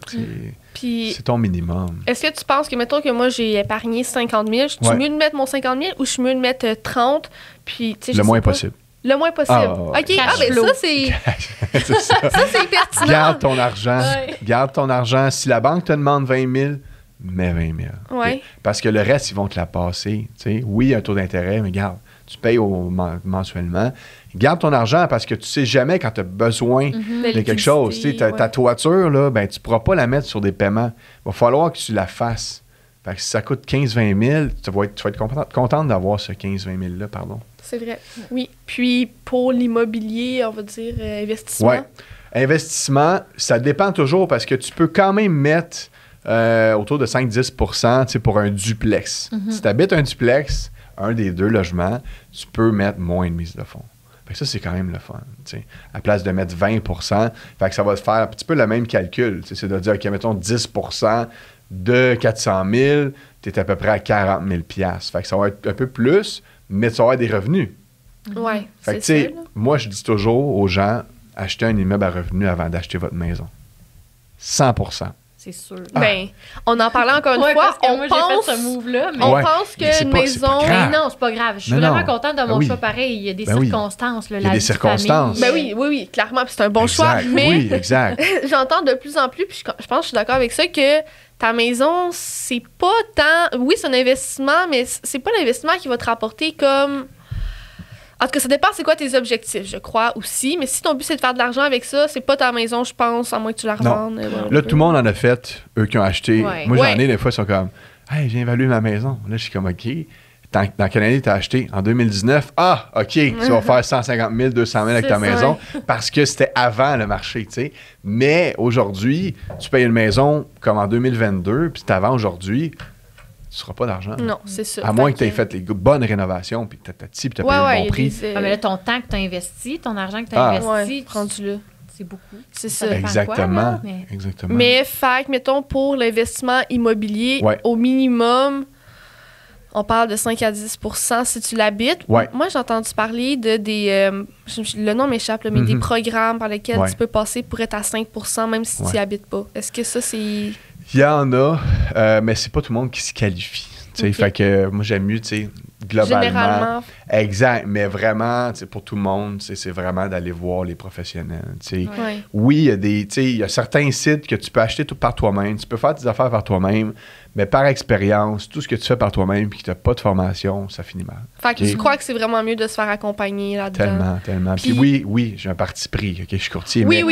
Puis, c'est ton minimum. Est-ce que tu penses que, mettons que moi, j'ai épargné 50 000, je suis mieux de mettre mon 50 000 ou je suis mieux de mettre 30 puis, le moins possible. Le moins possible. OK, ça, c'est... ça, c'est pertinent. Garde ton argent. Garde ton argent. Si la banque te demande 20 000, mets 20 000. Ouais. Parce que le reste, ils vont te la passer. T'sais. Oui, il y a un taux d'intérêt, mais garde, tu payes mensuellement. Garde ton argent parce que tu sais jamais quand tu as besoin de quelque chose. Ta toiture, là, ben, tu ne pourras pas la mettre sur des paiements. Il va falloir que tu la fasses. Fait que si ça coûte 15-20 000, tu vas être contente d'avoir ce 15-20 000-là, pardon. C'est vrai, oui. Puis pour l'immobilier, on va dire investissement. Oui. Investissement, ça dépend toujours parce que tu peux quand même mettre autour de 5-10% pour un duplex. Si tu habites un duplex, un des deux logements, tu peux mettre moins de mise de fonds. Fait que ça, c'est quand même le fun. T'sais. À la place de mettre 20%, fait que ça va te faire un petit peu le même calcul. C'est de dire, OK, mettons 10% de 400 000, tu es à peu près à 40 000 $. Fait que ça va être un peu plus, mais tu vas avoir des revenus. Oui, fait que, tu sais, moi, je dis toujours aux gens, achetez un immeuble à revenus avant d'acheter votre maison. 100%. C'est sûr. Ben, on en parlait encore une fois. On pense ce move-là, mais on pense qu'une maison... Mais non, c'est pas grave. Je suis vraiment contente de mon choix pareil. Il y a des circonstances. Il y a des circonstances. Ben oui, clairement. Puis c'est un bon choix. Mais oui, exact. J'entends de plus en plus, puis je pense que je suis d'accord avec ça, que ta maison, c'est pas tant... Oui, c'est un investissement, mais c'est pas l'investissement qui va te rapporter comme... En tout cas, ça dépend c'est quoi tes objectifs, je crois, aussi. Mais si ton but, c'est de faire de l'argent avec ça, c'est pas ta maison, je pense, à moins que tu la revendes. Là, tout le monde en a fait, eux qui ont acheté. Ouais. Moi, j'en ai, des fois, ils sont comme « Hey, j'ai évalué ma maison. » Là, je suis comme « OK. Dans quelle année tu as acheté? En 2019? Ah, OK, tu vas faire 150 000, 200 000 avec ta maison parce que c'était avant le marché, tu sais. Mais aujourd'hui, tu payes une maison comme en 2022, puis t'avant aujourd'hui, tu ne feras pas d'argent. Non, c'est ça. À moins que tu aies fait les bonnes rénovations, puis que tu as payé le bon prix. Mais là, ton temps que tu as investi, ton argent que tu as investi, rendu là. C'est beaucoup. C'est ça. Exactement. Quoi, là, Exactement. Mais, mettons, pour l'investissement immobilier, au minimum, On parle de 5 à 10 si tu l'habites. Ouais. Moi, j'ai entendu parler de des... le nom m'échappe, là, mais des programmes par lesquels tu peux passer pour être à 5 même si tu n'y habites pas. Est-ce que ça, c'est... Il y en a, mais c'est pas tout le monde qui se qualifie. Okay. Fait que moi, j'aime mieux, tu sais, globalement. Généralement. Exact, mais vraiment, pour tout le monde, c'est vraiment d'aller voir les professionnels. Ouais. Oui, il y a certains sites que tu peux acheter tout par toi-même, tu peux faire tes affaires par toi-même, mais par expérience, tout ce que tu fais par toi-même et que tu n'as pas de formation, ça finit mal. Fait que tu crois que c'est vraiment mieux de se faire accompagner là-dedans? Tellement. Puis oui, j'ai un parti pris. Okay, je suis courtier. Oui.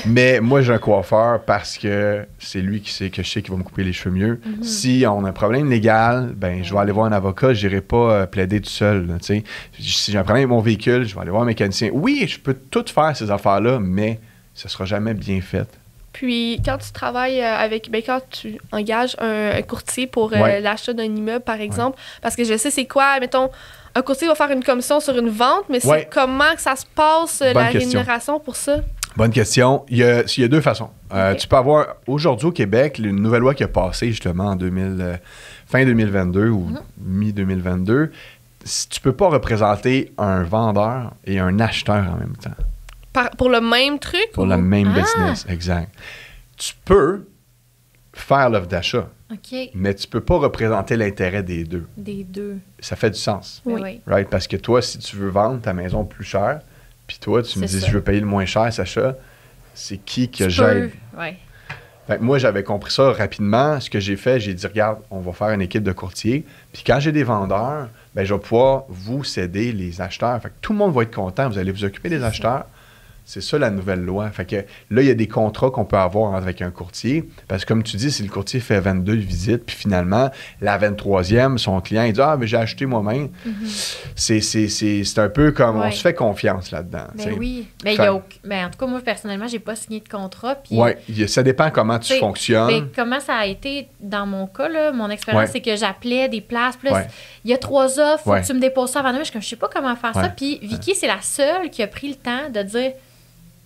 Mais moi, j'ai un coiffeur parce que c'est lui je sais qu'il va me couper les cheveux mieux. Mm-hmm. Si on a un problème légal, ben je vais aller voir un avocat. Je n'irai pas plaider tout seul. Si j'ai un problème avec mon véhicule, je vais aller voir un mécanicien. Oui, je peux tout faire ces affaires-là, mais ce ne sera jamais bien fait. Puis, quand tu travailles quand tu engages un courtier pour l'achat d'un immeuble, par exemple, parce que je sais c'est quoi, mettons, un courtier va faire une commission sur une vente, mais c'est comment que ça se passe, rémunération pour ça? Bonne question. Il y a deux façons. Tu peux avoir, aujourd'hui au Québec, une nouvelle loi qui a passé justement en fin 2022 ou mi-2022, tu peux pas représenter un vendeur et un acheteur en même temps. Pour le même truc? Pour le même business, exact. Tu peux faire l'offre d'achat, mais tu peux pas représenter l'intérêt des deux. Ça fait du sens. Oui. Right? Parce que toi, si tu veux vendre ta maison plus cher, puis toi, tu me dis, je veux payer le moins cher, Sacha, c'est qui que j'aide? Fait que moi, j'avais compris ça rapidement. Ce que j'ai fait, j'ai dit, regarde, on va faire une équipe de courtiers. Puis quand j'ai des vendeurs, ben, je vais pouvoir vous céder les acheteurs. Fait que tout le monde va être content. Vous allez vous occuper des acheteurs. C'est ça la nouvelle loi. Fait que là, il y a des contrats qu'on peut avoir avec un courtier. Parce que comme tu dis, si le courtier fait 22 visites, puis finalement, la 23e, son client, il dit « Ah, mais j'ai acheté moi-même. C'est un peu comme on se fait confiance là-dedans. Ben oui. Mais en tout cas, moi, personnellement, j'ai pas signé de contrat. Oui, ça dépend comment tu fonctionnes. Comment ça a été dans mon cas, là, mon expérience, c'est que j'appelais des places. Puis là, il y a 3 offres, faut que tu me déposes ça avant demain. Je sais pas comment faire ça. Puis Vicky, c'est la seule qui a pris le temps de dire...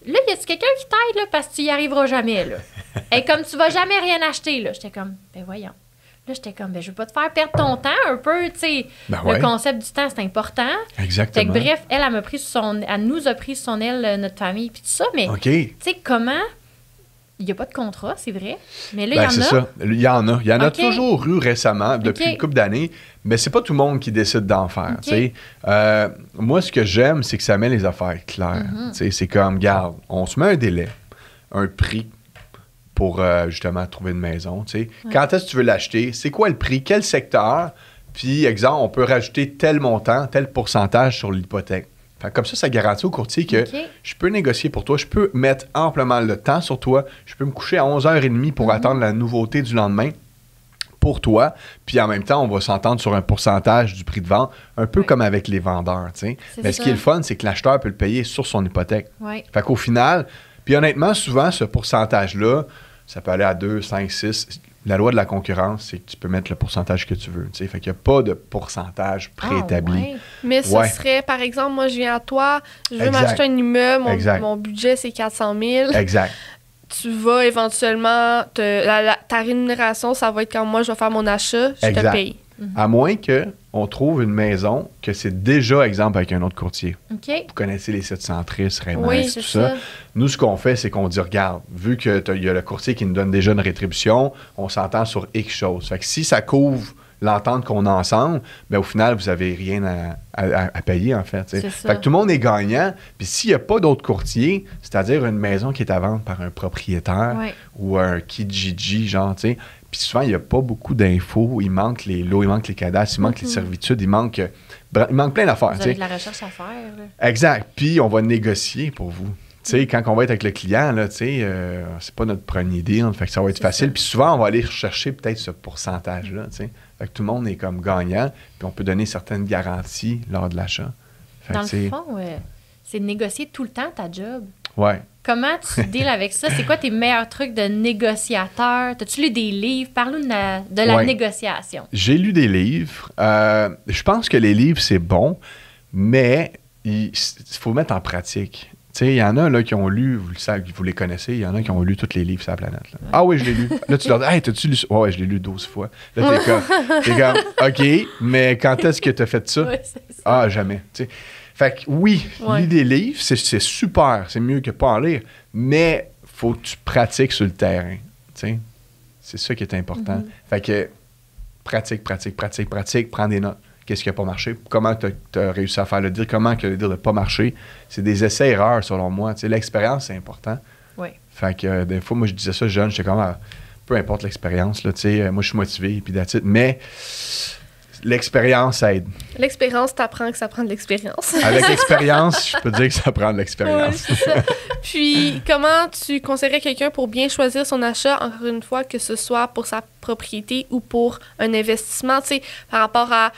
Là, y a-tu quelqu'un qui t'aide, là, parce que tu y arriveras jamais, là? Et comme tu vas jamais rien acheter, là, j'étais comme, ben voyons. Là, j'étais comme, ben je veux pas te faire perdre ton temps un peu, tu sais. Le concept du temps, c'est important. Exactement. Fait que, bref, elle nous a pris sur son aile, notre famille, puis tout ça, mais, tu sais, comment... Il n'y a pas de contrat, c'est vrai. Mais là, il y en a. C'est ça. Il y en a. Il y en a toujours eu récemment, depuis une couple d'années, mais c'est pas tout le monde qui décide d'en faire. Moi, ce que j'aime, c'est que ça met les affaires claires. C'est comme, regarde, on se met un délai, un prix pour justement trouver une maison. Quand est-ce que tu veux l'acheter? C'est quoi le prix? Quel secteur? Puis, exemple, on peut rajouter tel montant, tel pourcentage sur l'hypothèque. Comme ça garantit au courtier que je peux négocier pour toi, je peux mettre amplement le temps sur toi, je peux me coucher à 11h30 pour attendre la nouveauté du lendemain pour toi, puis en même temps, on va s'entendre sur un pourcentage du prix de vente, un peu comme avec les vendeurs. Mais ce qui est le fun, c'est que l'acheteur peut le payer sur son hypothèque. Fait qu'au final, puis honnêtement, souvent, ce pourcentage-là, ça peut aller à 2, 5, 6... La loi de la concurrence, c'est que tu peux mettre le pourcentage que tu veux. Fait qu'il n'y a pas de pourcentage préétabli. Mais ce serait, par exemple, moi, je viens à toi, je veux m'acheter un immeuble, mon budget, c'est 400 000. Exact. Tu vas éventuellement, ta rémunération, ça va être quand moi, je vais faire mon achat, je te paye. À moins qu'on trouve une maison que c'est déjà, exemple, avec un autre courtier. Vous connaissez les 730, Remax, tout ça. Nous, ce qu'on fait, c'est qu'on dit, regarde, vu qu'il y a le courtier qui nous donne déjà une rétribution, on s'entend sur X choses. Fait que si ça couvre l'entente qu'on a ensemble, bien, au final, vous n'avez rien à payer, en fait. Fait que tout le monde est gagnant. Puis s'il n'y a pas d'autres courtiers, c'est-à-dire une maison qui est à vendre par un propriétaire ou un Kijiji, genre, tu sais, puis souvent, il n'y a pas beaucoup d'infos. Il manque les lots, il manque les cadastres, il manque les servitudes, il manque plein d'affaires. Vous avez de la recherche à faire. Là. Exact. Puis on va négocier pour vous. Quand on va être avec le client, là, c'est pas notre premier deal, fait que ça va être facile. Puis souvent, on va aller chercher peut-être ce pourcentage-là. Fait que tout le monde est comme gagnant, puis on peut donner certaines garanties lors de l'achat. Dans le fond, c'est de négocier tout le temps ta job. Ouais. Comment tu deals avec ça? C'est quoi tes meilleurs trucs de négociateur? T'as-tu lu des livres? Parle-nous de la négociation. J'ai lu des livres. Je pense que les livres, c'est bon, mais il faut mettre en pratique. Tu sais, il y en a là, qui ont lu, vous les connaissez, il y en a qui ont lu tous les livres sur la planète. Là. Ah oui, je l'ai lu. Là, tu leur dis, hey, t'as-tu lu ça? Ouais, je l'ai lu 12 fois. Là, t'es comme, OK, mais quand est-ce que t'as fait ça? Ouais, c'est ça. Ah, jamais. T'sais. Fait que oui, lis des livres, c'est super, c'est mieux que pas en lire, mais faut que tu pratiques sur le terrain. T'sais. C'est ça qui est important. Fait que pratique, prends des notes. Qu'est-ce qui n'a pas marché? Comment tu as réussi à faire le deal? Comment que le deal n'a pas marché? C'est des essais-erreurs, selon moi. T'sais, l'expérience, c'est important. Oui. Fait que des fois, moi, je disais ça jeune, j'étais comme, peu importe l'expérience, là, moi, je suis motivé, puis that's it. Mais l'expérience aide. L'expérience, t'apprends que ça prend de l'expérience. Avec l'expérience, je peux dire que ça prend de l'expérience. Oui, c'est ça. Puis, comment tu conseillerais quelqu'un pour bien choisir son achat, encore une fois, que ce soit pour sa propriété ou pour un investissement, tu sais, par rapport à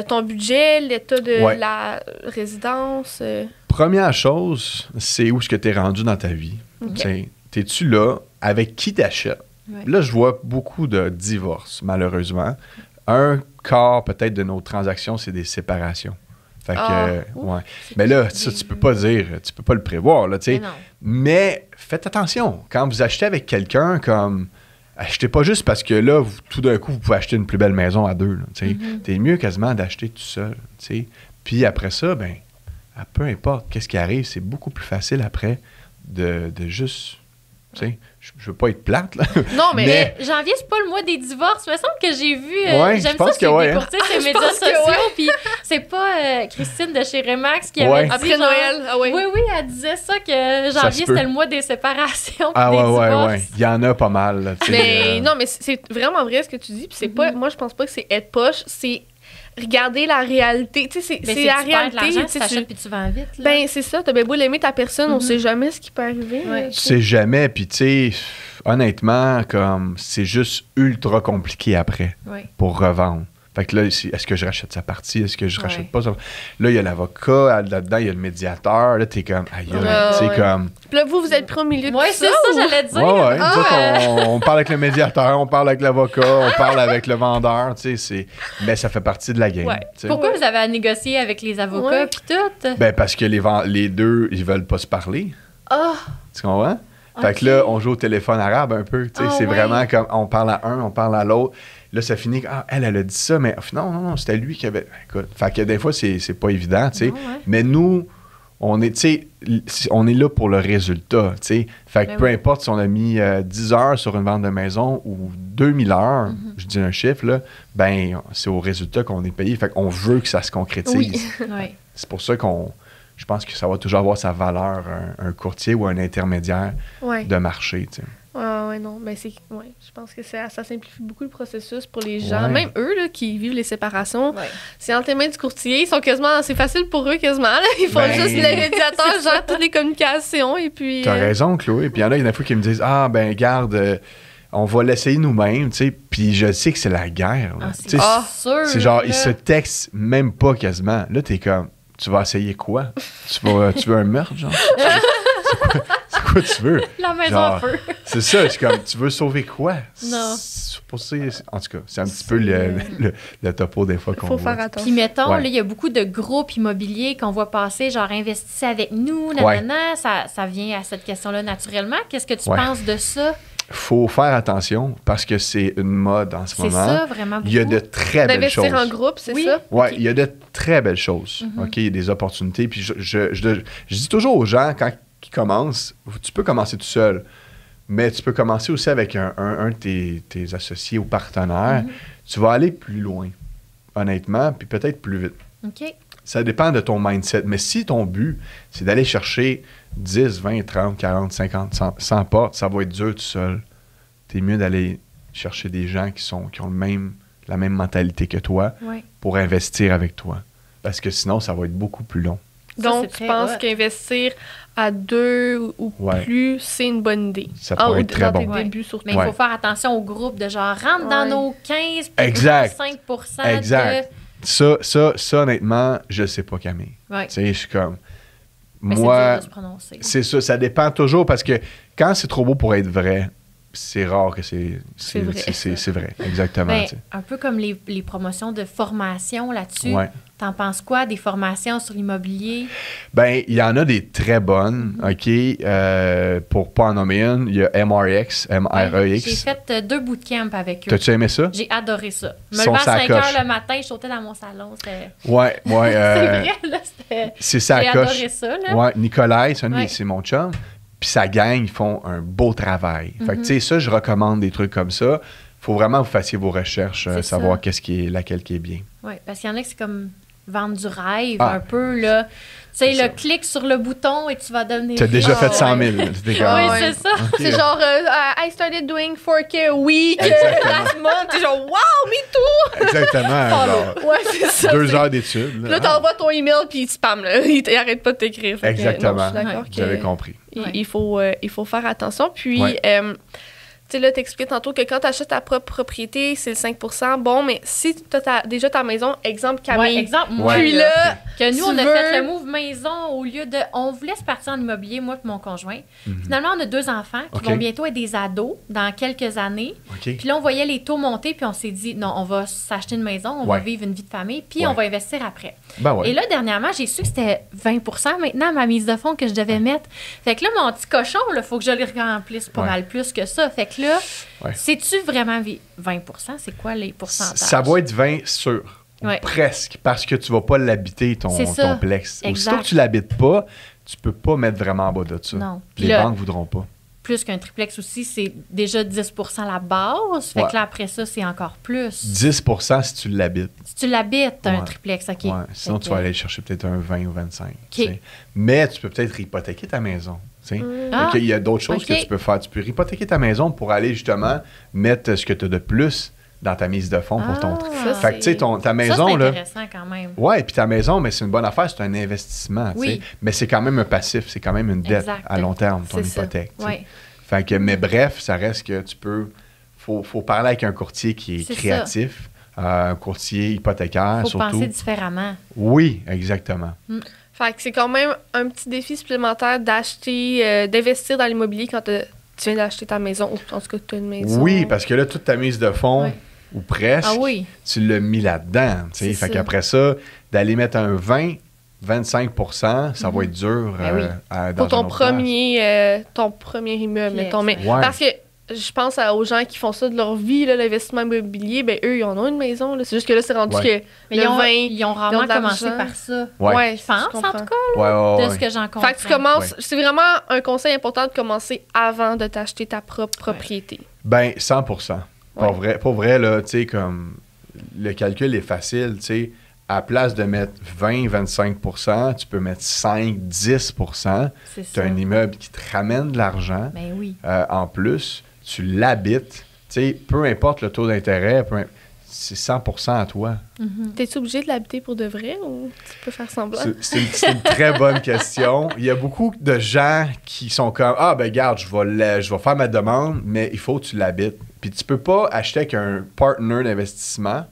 ton budget, l'état de la résidence? Première chose, c'est où est-ce que tu es rendu dans ta vie. Okay. T'es-tu là? Avec qui t'achètes? Ouais. Là, je vois beaucoup de divorces, malheureusement. Un quart, peut-être, de nos transactions, c'est des séparations. Fait que, ouais. Mais là, ça, tu peux pas dire, tu peux pas le prévoir, là, tu sais. Mais faites attention. Quand vous achetez avec quelqu'un, comme, achetez pas juste parce que là, tout d'un coup, vous pouvez acheter une plus belle maison à deux, tu sais. T'es mieux quasiment d'acheter tout seul, tu sais. Puis après ça, ben, peu importe qu'est-ce qui arrive, c'est beaucoup plus facile après de juste, tu sais. Je veux pas être plate, là. Non, mais janvier, c'est pas le mois des divorces. Il me semble que j'ai vu... j'aime ça sur les courtiers, sur les médias sociaux. Puis c'est pas Christine de chez Remax qui avait dit... Après Noël, oui, elle disait ça, que janvier, c'était le mois des séparations des divorces. Ouais. Il y en a pas mal, là. Mais non, mais c'est vraiment vrai ce que tu dis. Puis c'est pas... Moi, je pense pas que c'est être poche. C'est... Regarder la réalité. Tu sais, c'est la réalité. Tu t'achètes puis tu vends vite. Là. Ben, c'est ça. T'as bien beau l'aimer ta personne, on sait jamais ce qui peut arriver. Ouais. Tu sais jamais. Puis, tu sais, honnêtement, comme c'est juste ultra compliqué après pour revendre. Fait que là, est-ce que je rachète sa partie? Est-ce que je rachète pas ça? Là, il y a l'avocat. Là-dedans, il y a le médiateur. Là, t'es comme, aïe, c'est comme... Puis là, vous êtes pris au milieu de tout ça. Oui, c'est ça, j'allais dire. Ouais. On parle avec le médiateur, on parle avec l'avocat, on parle avec le vendeur, tu sais. Mais ça fait partie de la game. Ouais. Pourquoi vous avez à négocier avec les avocats puis tout? Ben, parce que les deux, ils veulent pas se parler. Tu comprends? Fait que là, on joue au téléphone arabe un peu. C'est vraiment comme, on parle à un, on parle à l'autre. Là, ça finit que, elle a dit ça, mais non, c'était lui qui avait... Écoute, fait que des fois, c'est pas évident, tu sais. Mais nous, on est là pour le résultat, tu sais. Fait que peu importe si on a mis 10 heures sur une vente de maison ou 2000 heures, je dis un chiffre, là, ben, c'est au résultat qu'on est payé. Fait qu'on veut que ça se concrétise. C'est pour ça je pense que ça va toujours avoir sa valeur, un courtier ou un intermédiaire de marché, tu sais. Non, mais je pense que ça simplifie beaucoup le processus pour les gens. Même eux là, qui vivent les séparations, c'est entre les mains du courtier. Ils sont quasiment, c'est facile pour eux quasiment. Là. Ils font juste le médiateur, genre toutes les communications. Et puis. T'as raison, Chloé. Puis il y en a des fois qui me disent garde, on va l'essayer nous-mêmes, tu sais. Puis je sais que c'est la guerre. C'est sûr. C'est genre, ils se textent même pas quasiment. Là, t'es comme, tu vas essayer quoi? Tu veux un meurtre, genre? C'est quoi tu veux? La maison à feu. C'est ça, je suis comme, tu veux sauver quoi? Non. En tout cas, c'est un petit peu le topo des fois qu'on voit. Faut faire attention. Puis mettons, là, il y a beaucoup de groupes immobiliers qu'on voit passer, genre investissez avec nous, ça vient à cette question-là naturellement. Qu'est-ce que tu penses de ça? Faut faire attention parce que c'est une mode en ce moment. C'est ça, vraiment beaucoup. Il y a de très belles choses. D'investir en groupe, c'est ça? Oui, il y a de très belles choses. OK, il y a des opportunités. Puis je dis toujours aux gens, quand ils commencent, tu peux commencer tout seul, mais tu peux commencer aussi avec un de tes associés ou partenaires. Tu vas aller plus loin, honnêtement, puis peut-être plus vite. OK. Ça dépend de ton mindset. Mais si ton but, c'est d'aller chercher 10, 20, 30, 40, 50, 100 pas, ça va être dur tout seul. T'es mieux d'aller chercher des gens qui ont la même mentalité que toi pour investir avec toi. Parce que sinon, ça va être beaucoup plus long. Donc, tu penses qu'investir à deux ou plus, c'est une bonne idée. Ça pourrait être très bon. Débuts, surtout. Mais il faut faire attention au groupe de genre, rentre dans nos 15, exact. 5%. Exact. Ça, honnêtement, je sais pas, Camille. Tu sais, je suis comme... Mais moi, c'est dur de se prononcer. C'est ça dépend toujours parce que quand c'est trop beau pour être vrai, c'est rare que c'est vrai. Exactement. Ben, un peu comme les promotions de formation là-dessus. Ouais. T'en penses quoi, des formations sur l'immobilier? Ben, il y en a des très bonnes, OK? Pour pas en nommer une, il y a MREX. Ouais, j'ai fait 2 bootcamps avec eux. T'as-tu aimé ça? J'ai adoré ça. Me Sont lever à 5 sacoche. heures le matin, je sautais dans mon salon. C'était... Ouais. c'est vrai, là. C'est ça J'ai coche. adoré ça, là. Ouais, Nicolas, Ouais. c'est mon chum. Puis sa gang, ils font un beau travail. Fait que, tu sais, ça, je recommande des trucs comme ça. Faut vraiment que vous fassiez vos recherches, C'est savoir ça. laquelle qui est bien. Oui, parce qu'il y en a que c'est comme vendre du rêve, Ah. un peu, là. Tu sais, C'est ça. clique sur le bouton et tu vas devenir... T'as déjà fait ouais. 100 000. C'était comme, Oui, ouais. c'est ça. OK. C'est genre, I started doing 4K a week Exactement. last month. T'es genre, wow, me too! Exactement. genre, Ouais, c'est ça. 2 heures d'études. Puis là, t'envoies ton email, puis il spam, là. Il arrête pas de t'écrire. Fait que, Exactement. non, je suis d'accord Vous avez que compris. il faut faire attention. Puis, Ouais. tu sais, là, t'expliquais tantôt que quand t'achètes ta propre propriété, c'est le 5 %. Bon, mais si t'as déjà ta maison, exemple Camille. Ouais, exemple, moi, Ouais. Puis là, que nous, tu on a veux- fait le move maison au lieu de... On voulait se partir en immobilier, moi et mon conjoint. Finalement, on a 2 enfants qui OK. vont bientôt être des ados dans quelques années. OK. Puis là, on voyait les taux monter, puis on s'est dit, non, on va s'acheter une maison, on va Ouais. vivre une vie de famille, puis Ouais. on va investir après. Ben ouais. Et là, dernièrement, j'ai su que c'était 20 % maintenant, ma mise de fonds que je devais mettre. Fait que là, mon petit cochon, il faut que je le remplisse pas Ouais. mal plus que ça. Fait que là, Ouais. sais-tu vraiment 20 % c'est quoi les pourcentages? Ça va être 20 sûr. Ouais. Presque. Parce que tu vas pas l'habiter, ton C'est ça. plex. Exact. Aussitôt que tu l'habites pas, tu peux pas mettre vraiment en bas de ça. Non. Puis Les là- banques voudront pas. Plus qu'un triplex aussi, c'est déjà 10 % la base. Fait Ouais. que là, après ça, c'est encore plus. 10 si tu l'habites. Si tu l'habites, un Ouais. triplex, OK. Ouais. Sinon, Fait tu que- vas aller chercher peut-être un 20 ou 25. tu sais. Mais tu peux peut-être hypothéquer ta maison. Tu sais. Ah, Fait qu'il y a d'autres choses OK. que tu peux faire. Tu peux hypothéquer ta maison pour aller justement mettre ce que tu as de plus dans ta mise de fonds pour ton Ah, tri. Ça, Fait que tu sais, ta maison, ça, c'est là. intéressant quand même. Ouais, puis ta maison, mais c'est une bonne affaire, c'est un investissement. tu sais. Oui. Mais c'est quand même un passif, c'est quand même une dette Exact. à long terme, ton C'est ça. hypothèque. tu sais. Ouais. Fait que, mais bref, ça reste que tu peux. Faut parler avec un courtier qui est C'est créatif, un courtier hypothécaire Faut surtout. penser différemment. Oui, exactement. Fait que c'est quand même un petit défi supplémentaire d'acheter, d'investir dans l'immobilier quand tu viens d'acheter ta maison, ou en tout cas, tu as une maison. Oui, parce que là, toute ta mise de fonds, Ouais. ou presque, Ah oui. tu l'as mis là-dedans. tu sais. C'est Fait ça. qu'après ça, d'aller mettre un 20-25 ça va être dur Ben oui. Pour dans ton un autre place. ton premier immeuble, Puis, mettons. Mais Ouais. parce que je pense aux gens qui font ça de leur vie, là, l'investissement immobilier, ben eux, ils en ont une maison. Là. C'est juste que là, c'est rendu Ouais. que Mais le ils ont, 20, ils ont rarement de commencé l'argent. par ça. Ouais. Je pense, en comprends. tout cas, Ouais, de ouais, ce que j'en comprends. Fait que tu commences, Ouais. c'est vraiment un conseil important de commencer avant de t'acheter ta propre propriété. Ben, 100%. Ouais. Pour vrai, là, tu sais, comme le calcul est facile, tu sais. À place de mettre 20-25 tu peux mettre 5-10 C'est Tu ça. as un immeuble qui te ramène de l'argent. Ben oui. En plus, tu l'habites. Tu sais, peu importe le taux d'intérêt, c'est 100% à toi. T'es-tu obligé de l'habiter pour de vrai ou tu peux faire semblant? C'est une très bonne question. Il y a beaucoup de gens qui sont comme « Ah, ben garde, je vais faire ma demande, mais il faut que tu l'habites. » Puis tu peux pas acheter avec un partner d'investissement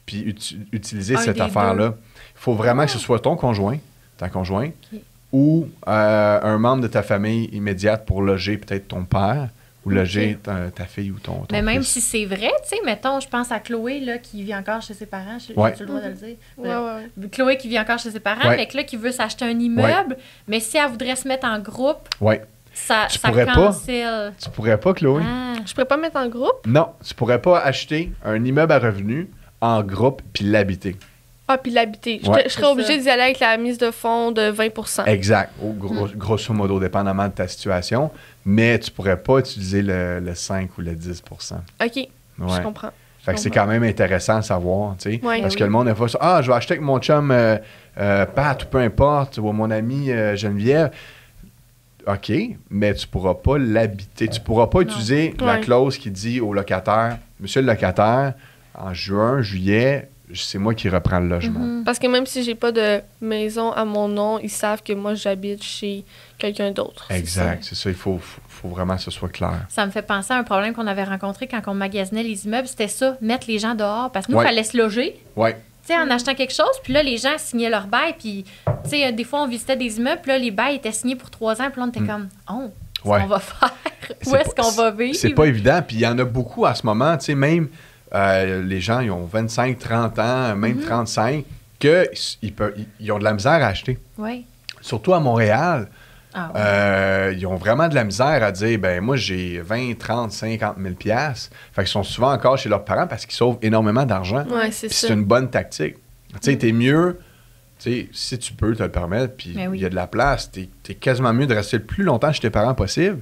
puis utiliser Un cette des affaire-là. Il faut vraiment que ce soit ton conjoint, ta conjointe, OK. ou un membre de ta famille immédiate pour loger peut-être ton père ou loger ta fille ou ton Mais même fils. si c'est vrai, tu sais, mettons, je pense à Chloé, là, qui vit encore chez ses parents. Ouais. J'ai-tu le droit de le dire? Ouais. Chloé qui vit encore chez ses parents, Ouais. mais que là, qui veut s'acheter un immeuble, mais si elle voudrait se mettre en groupe, Ouais. ça Tu pourrais pas? cancelle. Tu pourrais pas, Chloé? Ah. Je pourrais pas mettre en groupe? Non, tu pourrais pas acheter un immeuble à revenus en groupe puis l'habiter. Ah, puis l'habiter. Ouais. Je serais C'est obligée ça. d'y aller avec la mise de fonds de 20 Exact. Grosso modo, dépendamment de ta situation. Mais tu pourrais pas utiliser le 5 ou le 10 OK, Ouais. je comprends. Fait que c'est quand même intéressant à savoir, tu sais. Ouais. Parce Ben que oui. le monde, des fois, ah, je vais acheter avec mon chum Pat ou peu importe, ou mon ami Geneviève. OK, mais tu pourras pas l'habiter. Tu pourras pas utiliser la Ouais. clause qui dit au locataire, monsieur le locataire, en juin, juillet, c'est moi qui reprends le logement. Mhm. Parce que même si j'ai pas de maison à mon nom, ils savent que moi, j'habite chez quelqu'un d'autre. c'est Exact, c'est ça. Il faut vraiment que ce soit clair. Ça me fait penser à un problème qu'on avait rencontré quand on magasinait les immeubles. C'était ça, mettre les gens dehors. Parce que nous, il Ouais. fallait se loger. Oui, Tu sais, en achetant quelque chose, puis là, les gens signaient leur bail, puis, tu sais, des fois, on visitait des immeubles, puis là, les bails étaient signés pour 3 ans, puis là, on était comme, oh, qu'on va faire? Où est-ce qu'on va vivre? C'est pas évident. Puis il y en a beaucoup en ce moment, tu sais, même les gens, ils ont 25, 30 ans, même 35, qu'ils ont de la misère à acheter. Oui. Surtout à Montréal. Ouais. Ils ont vraiment de la misère à dire, ben moi, j'ai 20, 30, 50 000 piastres. Fait qu'ils sont souvent encore chez leurs parents parce qu'ils sauvent énormément d'argent. Ouais, c'est ça. C'est une bonne tactique. Tu sais, t'es mieux, tu sais, si tu peux te le permettre, puis il y a de la place, t'es quasiment mieux de rester le plus longtemps chez tes parents possible,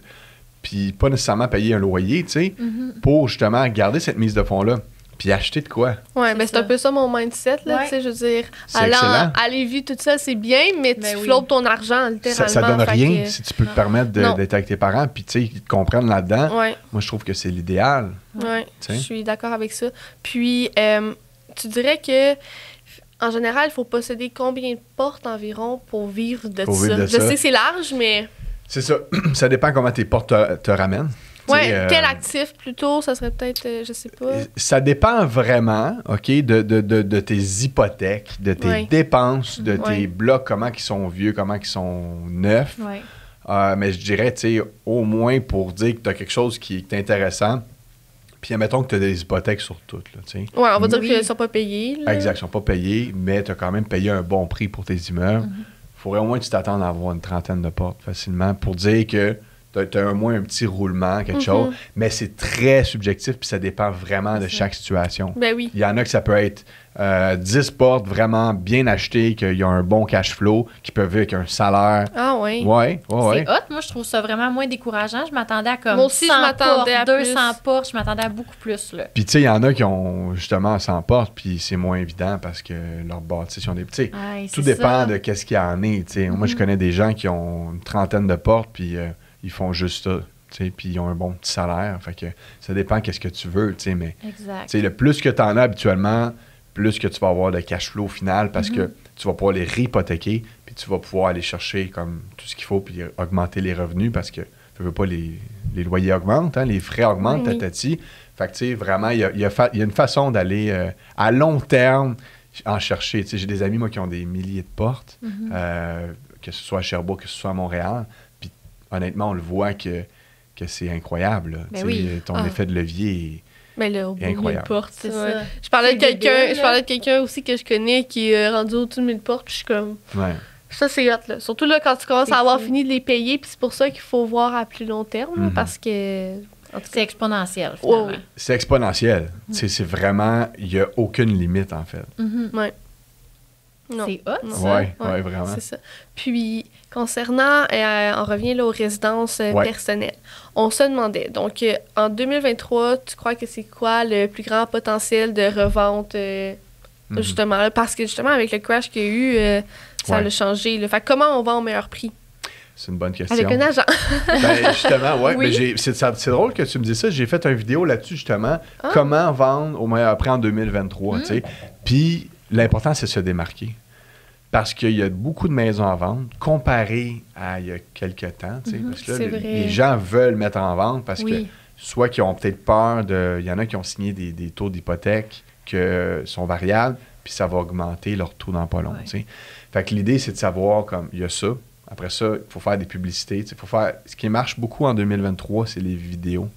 puis pas nécessairement payer un loyer, tu sais, pour justement garder cette mise de fonds-là. Puis acheter de quoi? Oui, mais c'est un peu ça mon mindset, là, tu sais, je veux dire, aller vivre tout ça, c'est bien, mais tu flottes ton argent, littéralement. Ça donne rien si tu peux te permettre d'être avec tes parents, puis tu sais, ils te comprennent là-dedans. Ouais. Moi, je trouve que c'est l'idéal. Oui, je suis d'accord avec ça. Puis, tu dirais que, en général, il faut posséder combien de portes environ pour vivre de ça? Je sais que c'est large, mais... C'est ça. Ça dépend comment tes portes te ramènent. Oui, quel actif plutôt? Ça serait peut-être, je sais pas. Ça dépend vraiment, OK, de tes hypothèques, de tes dépenses, de tes blocs, comment ils sont vieux, comment ils sont neufs. Mais je dirais, tu sais, au moins pour dire que tu as quelque chose qui est intéressant, puis admettons que tu as des hypothèques sur toutes, là, tu sais. Oui, on va dire qu'ils ne sont pas payés. Là. Exact, ils ne sont pas payés, mais tu as quand même payé un bon prix pour tes immeubles. Il faudrait au moins que tu t'attendes à avoir une trentaine de portes facilement pour dire que tu as au moins un petit roulement, quelque chose. Mais c'est très subjectif, puis ça dépend vraiment de chaque situation. Ben oui. Il y en a que ça peut être 10 portes vraiment bien achetées, qu'il y a un bon cash flow, qui peuvent vivre avec un salaire. Ah oui. Ouais. C'est hot. Moi, je trouve ça vraiment moins décourageant. Je m'attendais à comme moi aussi, 100 je m'attendais portes, à 200 portes. Je m'attendais à beaucoup plus. Là. Puis, tu sais, il y en a qui ont justement 100 portes, puis c'est moins évident parce que leurs bâtisses ont des petits. Tout dépend de qu'est-ce qu'il y en est. Tu sais. Moi, je connais des gens qui ont une trentaine de portes, puis ils font juste ça. Puis ils ont un bon petit salaire. Fait que ça dépend qu'est-ce que tu veux. Mais le plus que tu en as habituellement, plus que tu vas avoir de cash flow au final parce que tu vas pouvoir les réhypothéquer puis tu vas pouvoir aller chercher comme tout ce qu'il faut puis augmenter les revenus parce que tu veux pas les loyers augmentent, hein, les frais augmentent, tatati. Fait que tu sais, vraiment, il y a une façon d'aller à long terme en chercher. J'ai des amis, moi, qui ont des milliers de portes, que ce soit à Sherbrooke, que ce soit à Montréal. Puis honnêtement, on le voit que c'est incroyable. Ton effet de levier est incroyable. Portes, c'est ça. Je parlais de quelqu'un aussi que je connais qui est rendu au-dessus de 1000 portes. Je suis comme... Ouais. Ça, c'est hot. Là. Surtout là, quand tu commences à avoir fini de les payer. Puis c'est pour ça qu'il faut voir à plus long terme. Là, parce que... C'est exponentiel, finalement. C'est exponentiel. C'est vraiment... Il n'y a aucune limite, en fait. Ouais. Non. C'est hot, ça. Oui, vraiment. C'est ça. Puis, concernant, on revient là, aux résidences personnelles. On se demandait, donc, en 2023, tu crois que c'est quoi le plus grand potentiel de revente, justement, là, parce que, justement, avec le crash qu'il y a eu, ça a changé. Là. Fait comment on vend au meilleur prix? C'est une bonne question. Avec un agent. Justement, oui. Mais c'est drôle que tu me dises ça. J'ai fait une vidéo là-dessus, justement, comment vendre au meilleur prix en 2023, tu sais. Puis, l'important, c'est de se démarquer. Parce qu'il y a beaucoup de maisons à vendre, comparé à il y a quelques temps. Parce que là, les gens veulent mettre en vente parce que soit qu'ils ont peut-être peur de... Il y en a qui ont signé des taux d'hypothèque qui sont variables, puis ça va augmenter leur taux dans pas long. Fait que l'idée, c'est de savoir, comme, il y a ça. Après ça, il faut faire des publicités. Ce qui marche beaucoup en 2023, c'est les vidéos.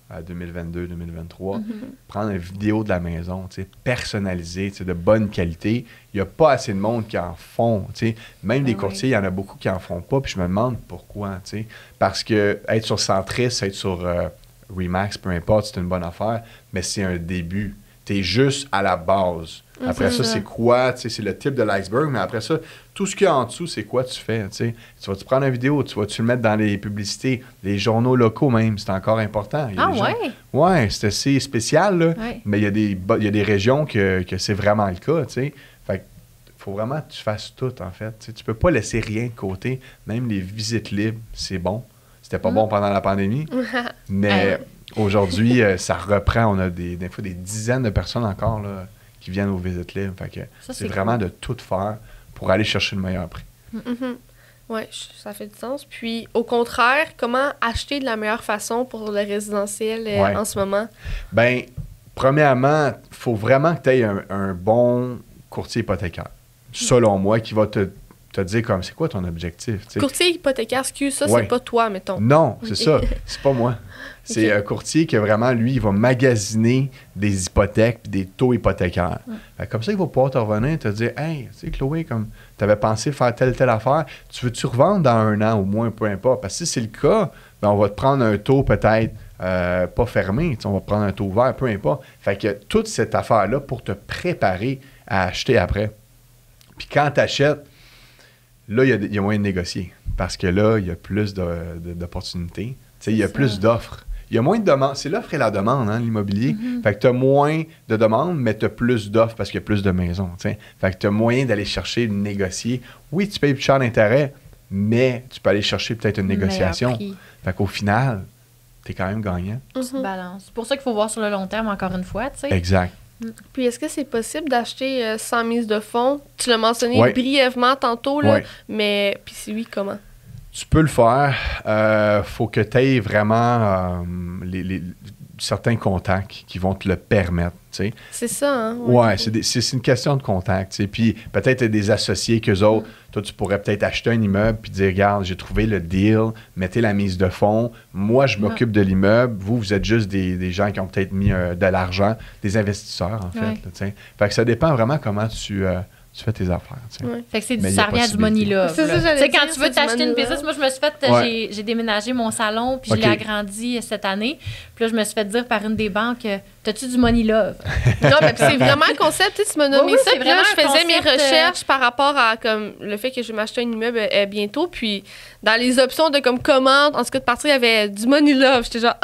À 2022, 2023, prendre une vidéo de la maison, personnalisée, de bonne qualité. Il n'y a pas assez de monde qui en font. Même des courtiers, il y en a beaucoup qui en font pas. Puis je me demande pourquoi. Parce que être sur Centris, être sur Remax, peu importe, c'est une bonne affaire, mais c'est un début. Tu es juste à la base. Après ça, c'est quoi? C'est le type de l'iceberg, mais après ça, tout ce qu'il y a en dessous, c'est quoi tu fais? Tu vas-tu prendre une vidéo? Tu vas-tu le mettre dans les publicités? Les journaux locaux même, c'est encore important. Ouais, c'est assez spécial, là. Mais il y a des régions que c'est vraiment le cas, tu sais. Fait qu'il faut vraiment que tu fasses tout, en fait. T'sais, tu peux pas laisser rien de côté. Même les visites libres, c'est bon. C'était pas bon pendant la pandémie, mais aujourd'hui, ça reprend. On a des fois des dizaines de personnes encore, là, qui viennent aux visites libres. Fait que c'est vraiment de tout faire pour aller chercher le meilleur prix. Oui, ça fait du sens. Puis, au contraire, comment acheter de la meilleure façon pour le résidentiel en ce moment? Bien, premièrement, il faut vraiment que tu aies un bon courtier hypothécaire, selon moi, qui va te te dire comme, c'est quoi ton objectif? T'sais? Courtier hypothécaire, ça, c'est pas toi, mettons. Non, c'est ça. C'est pas moi. C'est un courtier qui, vraiment, lui, il va magasiner des hypothèques et des taux hypothécaires. Comme ça, il va pouvoir te revenir et te dire, « Hey, tu sais, Chloé, comme tu avais pensé faire telle affaire, tu veux-tu revendre dans 1 an au moins, peu importe? » Parce que si c'est le cas, ben, on va te prendre un taux peut-être pas fermé, on va prendre un taux ouvert, peu importe. Fait que toute cette affaire-là pour te préparer à acheter après. Puis quand tu achètes, là, il y a moyen de négocier. Parce que là, il y a plus d'opportunités. Il y a plus d'offres. Il y a moins de demandes. C'est l'offre et la demande, hein, l'immobilier. Fait que tu as moins de demandes, mais tu as plus d'offres parce qu'il y a plus de maisons. T'sais. Fait que tu as moyen d'aller chercher, de négocier. Oui, tu payes plus cher d'intérêt, mais tu peux aller chercher peut-être une négociation. Fait qu'au final, tu es quand même gagnant. Balance. C'est pour ça qu'il faut voir sur le long terme, encore une fois. T'sais. Exact. Puis, est-ce que c'est possible d'acheter sans mise de fonds? Tu l'as mentionné brièvement tantôt, là, mais puis si oui, comment? Tu peux le faire. Faut que tu aies vraiment certains contacts qui vont te le permettre. T'sais. C'est ça, hein? Oui, c'est une question de contact. Puis peut-être des associés qu'eux autres, toi, tu pourrais peut-être acheter un immeuble puis dire, regarde, j'ai trouvé le deal, mettez la mise de fonds. Moi, je m'occupe de l'immeuble. Vous êtes juste des gens qui ont peut-être mis de l'argent, des investisseurs, en fait. Là, fait que ça dépend vraiment comment tu fais tes affaires. Fait que ça revient du money love. C'est ça, j'allais dire, quand tu veux t'acheter une business, moi, je me suis fait, j'ai déménagé mon salon, puis je l'ai agrandi cette année. Puis là, je me suis fait dire par une des banques, t'as-tu du money love? Non, mais c'est vraiment un concept, tu m'as nommé ça. Puis là, je faisais mes recherches par rapport à comme le fait que je vais m'acheter un immeuble bientôt. Puis dans les options de comme commande, en tout cas de partir, il y avait du money love. J'étais genre,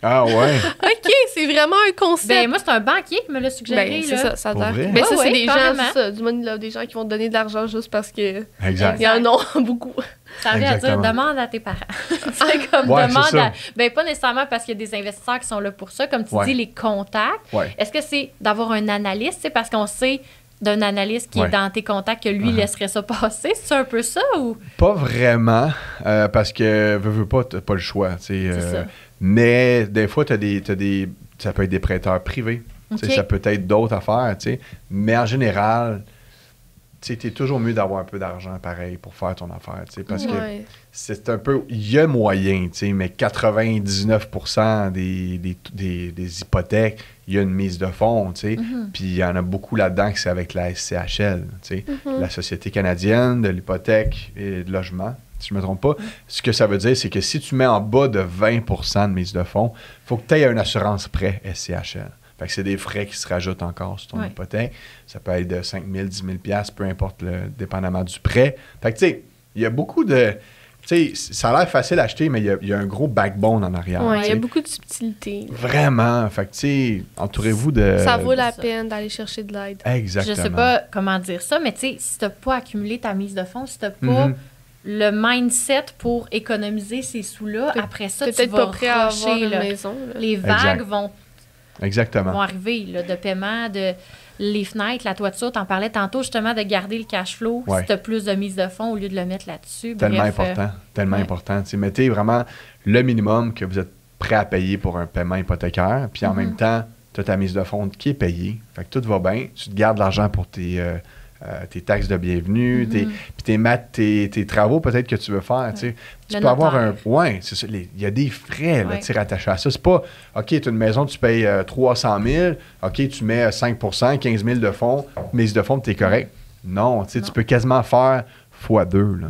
ah ouais! OK, c'est vraiment un concept. Ben moi, c'est un banquier qui me l'a suggéré. Ben, c'est ça, ça a l'air. Ben, ça, c'est des gens, ça, du money love, des gens qui vont te donner de l'argent juste parce que. Exact. Il y en a beaucoup. Ça revient à dire, demande à tes parents. C'est comme demande à. Ben, pas nécessairement parce qu'il y a des investisseurs qui sont là pour ça. Comme tu dis, les contacts. Est-ce que c'est d'avoir un analyste? Parce qu'on sait d'un analyste qui est dans tes contacts que lui laisserait ça passer. C'est un peu ça ou? Pas vraiment. Parce que, veux pas, t'as pas le choix. C'est ça. Mais des fois, ça peut être des prêteurs privés. Ça peut être d'autres affaires. Mais en général, tu es toujours mieux d'avoir un peu d'argent pareil pour faire ton affaire. Parce que c'est un peu. Il y a moyen, mais 99% des hypothèques, il y a une mise de fonds. Puis il y en a beaucoup là-dedans que c'est avec la SCHL, la Société canadienne de l'hypothèque et de logement. Si je ne me trompe pas, ce que ça veut dire, c'est que si tu mets en bas de 20% de mise de fonds, il faut que tu aies une assurance prêt SCHL. Fait que c'est des frais qui se rajoutent encore sur ton hypothèque. Ça peut être de 5 000, 10 000 peu importe, dépendamment du prêt. Fait que, tu sais, il y a beaucoup de... Tu sais, ça a l'air facile à acheter, mais il y a un gros backbone en arrière. Oui, il y a beaucoup de subtilité. Vraiment. Fait que, tu sais, entourez-vous de... Ça vaut la peine d'aller chercher de l'aide. Exactement. Je sais pas comment dire ça, mais tu sais, si t'as pas accumulé ta mise de fonds, si t'as pas... le mindset pour économiser ces sous-là, après ça, tu vas rusher. Les vagues vont arriver là, de paiement, les fenêtres, la toiture. T'en parlais tantôt justement de garder le cash flow si tu as plus de mise de fonds au lieu de le mettre là-dessus. Tellement important. T'sais, mettez vraiment le minimum que vous êtes prêt à payer pour un paiement hypothécaire. Puis en même temps, tu as ta mise de fonds qui est payée. Fait que tout va bien. Tu te gardes l'argent pour tes taxes de bienvenue, tes travaux peut-être que tu veux faire. Tu peux avoir un... Oui, c'est ça. Il y a des frais rattachés à ça. C'est pas, OK, tu as une maison, tu payes 300 000, OK, tu mets 5 15 000 de fonds, mise de fonds, tu es correct. Non, tu peux quasiment faire x2. Là,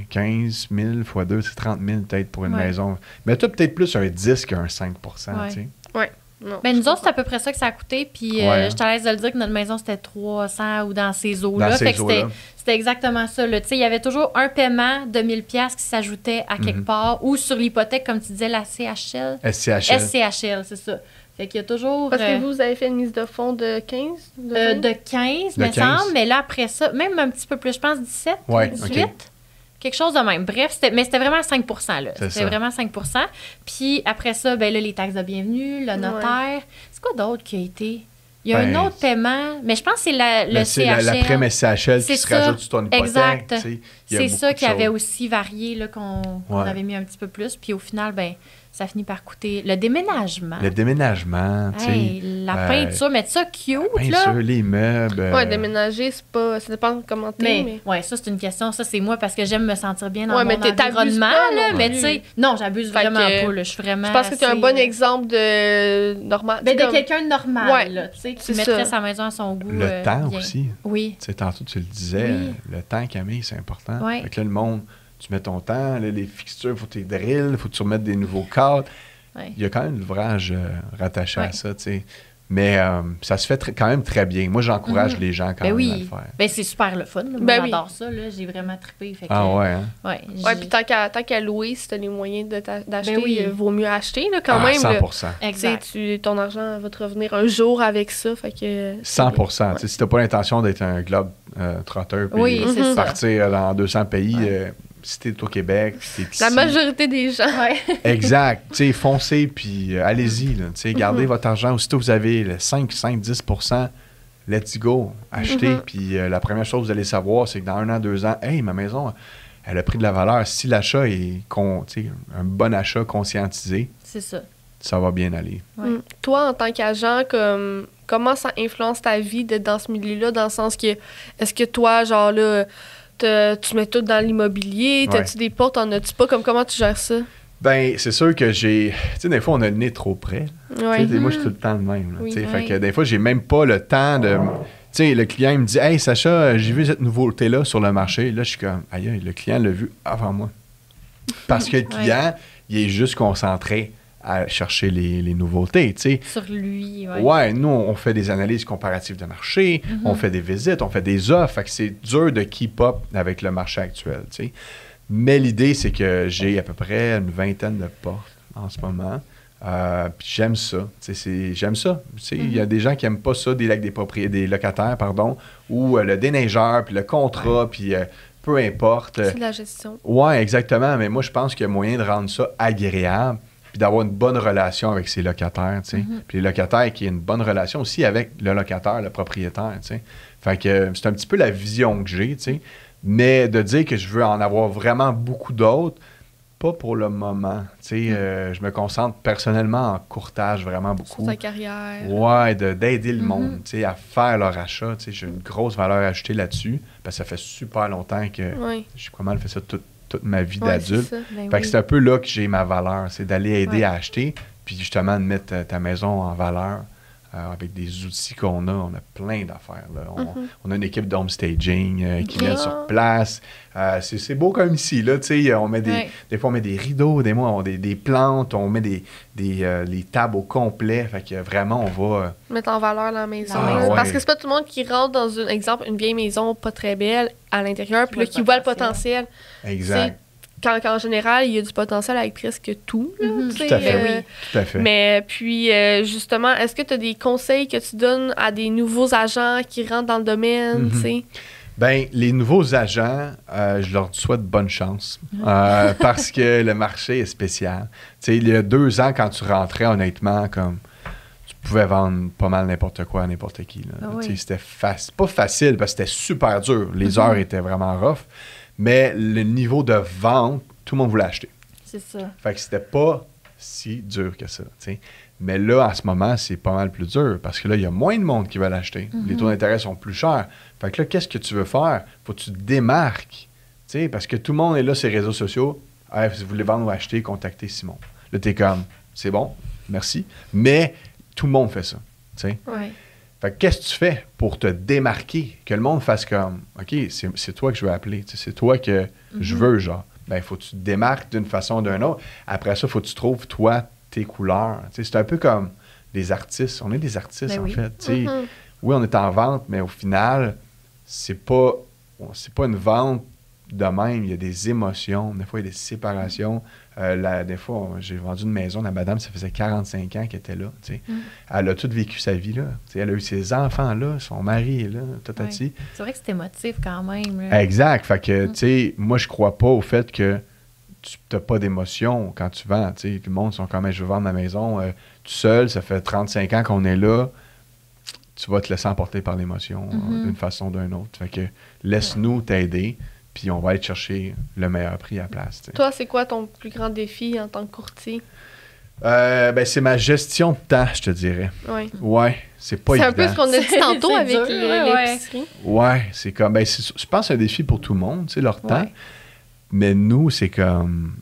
15 000 x2, c'est 30 000 peut-être pour une maison. Mais tu as peut-être plus un 10 qu'un 5 Oui. Ben nous autres, c'est à peu près ça que ça a coûté. Puis je te laisse de le dire que notre maison, c'était 300 ou dans ces eaux-là. C'était exactement ça. Il y avait toujours un paiement de 1000$ qui s'ajoutait à quelque part. Ou sur l'hypothèque, comme tu disais, la CHL. SCHL, c'est ça. Fait qu'il y a toujours... Parce que vous avez fait une mise de fonds de 15? De 15, me semble. Mais là, après ça, même un petit peu plus, je pense 17, 18. Quelque chose de même. Bref, c'était vraiment 5 %. C'était vraiment 5 %. Puis après ça, ben là, les taxes de bienvenue, le notaire. C'est quoi d'autre qui a été? Il y a un autre paiement, mais je pense que c'est le CHL. La prime SCHL qui se rajoute sur ton hypothèque. Exact. C'est ça qui avait aussi varié, là, qu'on avait mis un petit peu plus. Puis au final, ben ça finit par coûter. Le déménagement. Le déménagement, tu sais. La peinture, mettre ça cute, la peinture, les meubles. Ouais, déménager, c'est pas... Ça dépend comment t'es, mais... Ouais, ça, c'est une question. Ça, c'est moi parce que j'aime me sentir bien dans mon environnement, là. Mais tu sais, non, j'abuse vraiment pas, là. Je suis vraiment... Je pense que tu es un bon exemple de normal. Ben, de quelqu'un de normal, là, tu sais, qui mettrait ça. sa maison à son goût. Le temps bien. aussi. Oui. Tu sais, tantôt, tu le disais, le temps, Camille, c'est important. Oui. Fait que là, le monde, tu mets ton temps, là, les fixtures, il faut tes drills, il faut que tu remettes des nouveaux cadres. Ouais. Il y a quand même l'ouvrage rattaché à ça, tu sais. Mais ça se fait quand même très bien. Moi, j'encourage les gens quand même à le faire. Ben, c'est super le fun. Moi, j'adore ça. Là. J'ai vraiment trippé. Fait que, ouais, hein? Ouais, puis tant qu'à louer, si tu as les moyens d'acheter, vaut mieux acheter là, quand même. 100%. Exact. Ton argent va te revenir un jour avec ça. Fait que, 100%. Si tu n'as pas l'intention d'être un globe trotteur puis partir dans 200 pays... si t'es au Québec, si t'es ici. La majorité des gens. Exact. Tu sais, foncez, puis allez-y. Tu sais, gardez votre argent. Aussitôt vous avez le 5, 10 let's go. Achetez. Puis la première chose que vous allez savoir, c'est que dans 1 an, 2 ans, hey, ma maison, elle a pris de la valeur. Si l'achat est un bon achat conscientisé, c'est ça. Ça va bien aller. Ouais. Toi, en tant qu'agent, comment ça influence ta vie d'être dans ce milieu-là, dans le sens que, est-ce que toi, genre là, tu mets tout dans l'immobilier? T'as-tu des portes? En as-tu pas? Comment tu gères ça? Ben, c'est sûr que j'ai... Tu sais, des fois, on a le nez trop près. Ouais. Moi, je suis tout le temps de même. Fait que des fois, j'ai même pas le temps de... Tu sais, le client, il me dit « Hey, Sacha, j'ai vu cette nouveauté-là sur le marché. » Là, je suis comme « Aïe, le client l'a vu avant moi. » Parce que le client, il est juste concentré à chercher les nouveautés, tu sais. Sur lui, oui. Ouais, nous, on fait des analyses comparatives de marché, on fait des visites, on fait des offres, fait que c'est dur de keep up avec le marché actuel, tu sais. Mais l'idée, c'est que j'ai à peu près une 20aine de portes en ce moment. Puis j'aime ça, tu sais, j'aime ça. Tu sais, il y a des gens qui n'aiment pas ça, des locataires, ou le déneigeur, puis le contrat, puis... peu importe. C'est de la gestion. Oui, exactement. Mais moi, je pense qu'il y a moyen de rendre ça agréable puis d'avoir une bonne relation avec ses locataires, tu sais. Puis les locataires qui aient une bonne relation aussi avec le locataire, le propriétaire, tu sais. Fait que c'est un petit peu la vision que j'ai, tu sais. Mais de dire que je veux en avoir vraiment beaucoup d'autres, pas pour le moment. Tu sais, je me concentre personnellement en courtage vraiment beaucoup. Sur ta carrière. Ouais, d'aider le monde, tu sais, à faire leur achat. Tu sais, j'ai une grosse valeur ajoutée là-dessus, parce que ça fait super longtemps que j'ai pas mal fait ça toute ma vie d'adulte. Fait que c'est un peu là que j'ai ma valeur, c'est d'aller aider à acheter, puis justement de mettre ta maison en valeur. Avec des outils qu'on a plein d'affaires. Là. On a une équipe d'home staging qui met sur place. C'est beau comme ici. Là, on met des fois, on met des rideaux, des mois, des plantes, on met les tables au complet. Fait que vraiment, on va... mettre en valeur la maison. Parce que c'est pas tout le monde qui rentre dans, une vieille maison pas très belle à l'intérieur, puis là, qui voit le potentiel. Exact. Quand en général, il y a du potentiel avec presque tout. Là, tout à fait, tout à fait. Mais puis, justement, est-ce que tu as des conseils que tu donnes à des nouveaux agents qui rentrent dans le domaine? Bien, les nouveaux agents, je leur souhaite bonne chance parce que le marché est spécial. T'sais, il y a 2 ans, quand tu rentrais, honnêtement, comme tu pouvais vendre pas mal n'importe quoi à n'importe qui. Là. C'était pas facile parce que c'était super dur. Les heures étaient vraiment rough. Mais le niveau de vente, tout le monde voulait acheter. C'est ça. Fait que c'était pas si dur que ça, t'sais. Mais là, en ce moment, c'est pas mal plus dur parce que là, il y a moins de monde qui veut l'acheter. Les taux d'intérêt sont plus chers. Fait que là, qu'est-ce que tu veux faire? Faut que tu te démarques, t'sais, parce que tout le monde est là sur les réseaux sociaux. Hey, si vous voulez vendre ou acheter, contactez Simon. Là, t'es comme, c'est bon, merci. Mais tout le monde fait ça, t'sais. Ouais. Fait que qu'est-ce que tu fais pour te démarquer? Que le monde fasse comme, OK, c'est toi que je veux appeler. C'est toi que je veux, genre. Ben, il faut que tu te démarques d'une façon ou d'une autre. Après ça, il faut que tu trouves, toi, tes couleurs. C'est un peu comme des artistes. On est des artistes, en fait. Oui, on est en vente, mais au final, c'est pas une vente de même. Il y a des émotions. Des fois, il y a des séparations. Des fois, j'ai vendu une maison. La madame, ça faisait 45 ans qu'elle était là. Elle a tout vécu sa vie là. Elle a eu ses enfants là, son mari est là, tatati. C'est vrai que c'est émotif quand même. Là. Exact. Fait que, moi, je crois pas au fait que tu n'as pas d'émotion quand tu vends. Tout le monde sont comme, je veux vendre ma maison tout seul. Ça fait 35 ans qu'on est là. Tu vas te laisser emporter par l'émotion d'une façon ou d'une autre. Fait que laisse-nous t'aider. Puis on va aller chercher le meilleur prix à la place. T'sais. Toi, c'est quoi ton plus grand défi en tant que courtier? C'est ma gestion de temps, je te dirais. Oui. Ouais, c'est pas évident. C'est un peu ce qu'on a dit tantôt avec dur, l'épicerie. Ouais, c'est comme... je pense que c'est un défi pour tout le monde, tu sais, leur temps. Mais nous, c'est comme...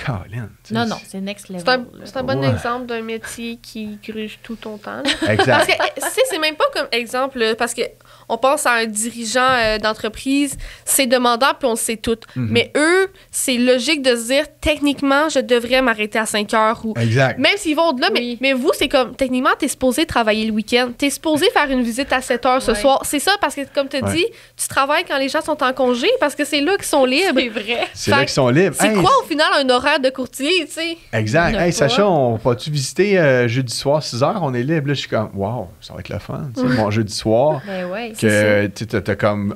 Colin, non, c'est next level. C'est un bon exemple d'un métier qui gruge tout ton temps. Là. Exact. Parce que c'est même pas comme exemple, là, parce que on pense à un dirigeant d'entreprise, c'est demandant, puis on le sait tout. Mais eux, c'est logique de se dire, techniquement, je devrais m'arrêter à 5 heures. Ou... Exact. Même s'ils vont au-delà, mais vous, c'est comme, techniquement, t'es supposé travailler le week-end. T'es supposé faire une visite à 7 heures ce soir. C'est ça, parce que, comme tu dis, tu travailles quand les gens sont en congé, parce que c'est là qu'ils sont libres. C'est vrai. C'est là qu'ils sont libres. C'est quoi, au final, un horaire de courtier, tu sais? Exact. Hey, Sacha, on va-tu visiter jeudi soir, 6 heures? On est libre. Là, je suis comme, wow, ça va être le fun. Tu sais, mon jeudi soir. Que t'as comme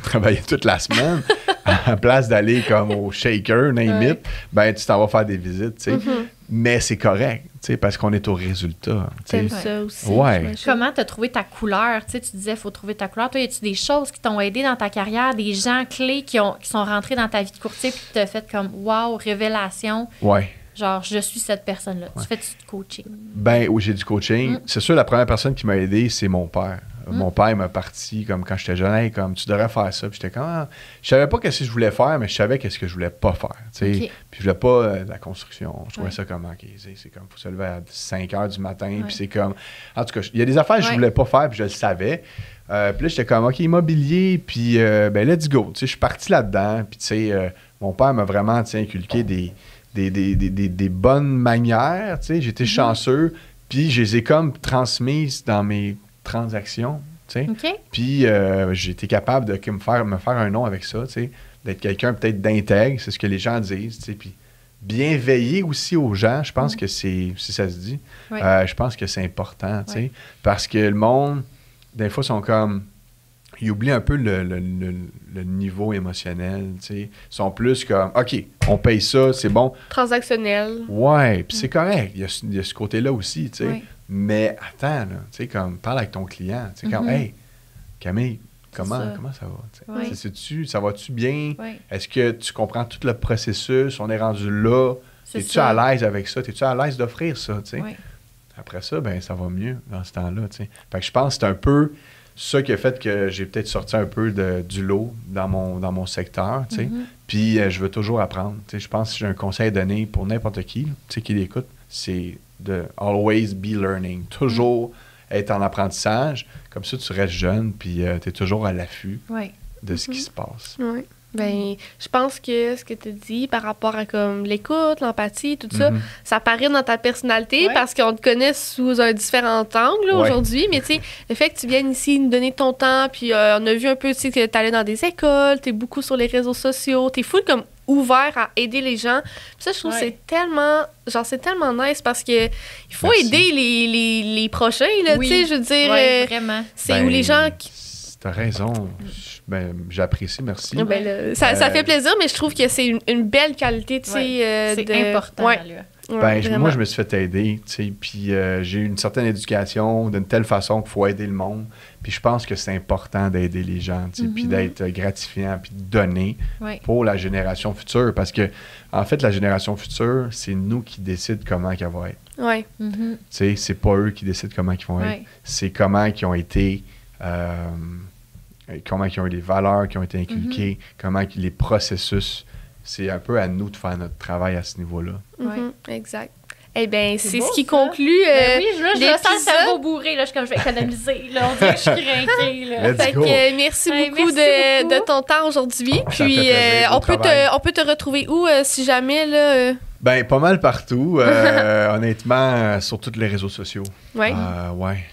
travaillé toute la semaine, à la place d'aller comme au shaker, name it, tu t'en vas faire des visites, tu sais. Mais c'est correct, tu sais, parce qu'on est au résultat. T'aimes ça aussi. Ouais. Comment t'as trouvé ta couleur? Tu sais, tu disais, il faut trouver ta couleur. Toi, y a-tu des choses qui t'ont aidé dans ta carrière, des gens clés qui sont rentrés dans ta vie de courtier puis qui t'ont fait comme, wow, révélation? Ouais. Genre, je suis cette personne-là. Tu fais-tu du coaching? Oui, j'ai du coaching. C'est sûr, la première personne qui m'a aidé, c'est mon père. Mon père m'a parti, comme quand j'étais jeune, hey, comme tu devrais faire ça. Puis j'étais comme, je savais pas qu'est-ce que je voulais faire, mais je savais qu'est-ce que je voulais pas faire. Puis je voulais pas de la construction. Je trouvais ça comme, OK, c'est comme, faut se lever à 5 heures du matin. Puis c'est comme, en tout cas, il y a des affaires que je voulais pas faire, puis je le savais. Puis là, j'étais comme, OK, immobilier, puis let's go. Je suis parti là-dedans. Puis tu sais, mon père m'a vraiment inculqué des bonnes manières. J'étais chanceux, puis je les ai comme transmises dans mes transactions, tu sais. Puis j'ai été capable de me faire un nom avec ça, tu sais, d'être quelqu'un peut-être d'intègre, c'est ce que les gens disent, tu sais, puis bien veiller aussi aux gens, je pense que c'est, si ça se dit, je pense que c'est important, tu sais, parce que le monde, des fois, sont comme, ils oublient un peu le niveau émotionnel, tu sais, ils sont plus comme, OK, on paye ça, c'est bon. Transactionnel. Ouais, puis c'est correct, il y a ce côté-là aussi, tu sais. Mais attends, là, tu sais, comme, parle avec ton client, tu sais, comme, hey, Camille, comment ça va? Ça va-tu bien? Est-ce que tu comprends tout le processus? On est rendu là. Es-tu à l'aise avec ça? Es-tu à l'aise d'offrir ça, tu sais? Après ça, ça va mieux dans ce temps-là, tu sais. Fait que je pense que c'est un peu ça qui a fait que j'ai peut-être sorti un peu du lot dans mon secteur, tu sais. Puis je veux toujours apprendre, tu sais. Je pense que j'ai un conseil à donner pour n'importe qui, tu sais, qui l'écoute, c'est de always be learning. Toujours être en apprentissage. Comme ça, tu restes jeune, puis tu es toujours à l'affût de ce qui se passe. Oui. Je pense que ce que tu dis par rapport à comme l'écoute, l'empathie, tout ça, ça paraît dans ta personnalité parce qu'on te connaît sous un différent angle là, aujourd'hui. Mais tu sais, le fait que tu viennes ici nous donner ton temps, puis on a vu un peu, tu sais, que tu allais dans des écoles, tu es beaucoup sur les réseaux sociaux, tu es full comme ouvert à aider les gens. Puis ça, je trouve que c'est tellement nice parce que il faut aider les prochains, là, tu sais, je veux dire. Vraiment. C'est où les gens qui... T'as raison. J'apprécie, merci. Ça fait plaisir, mais je trouve que c'est une belle qualité, tu sais. C'est important, là. Moi, je me suis fait aider, tu sais, puis j'ai eu une certaine éducation d'une telle façon qu'il faut aider le monde. Puis je pense que c'est important d'aider les gens, tu sais, puis d'être gratifiant, puis de donner pour la génération future. Parce que, en fait, la génération future, c'est nous qui décident comment elle va être. Oui. Tu sais, c'est pas eux qui décident comment ils vont être. C'est comment ils ont été... comment ils ont eu les valeurs qui ont été inculquées, comment les processus, c'est un peu à nous de faire notre travail à ce niveau-là. Exact. Eh bien, c'est ce qui ça. conclut oui, je sens le cerveau bourré, là, je vais économiser, là, on dirait que je suis crinquée, là. Fait que merci beaucoup de ton temps aujourd'hui. Puis on peut te retrouver où si jamais là Pas mal partout, honnêtement, sur tous les réseaux sociaux. Oui.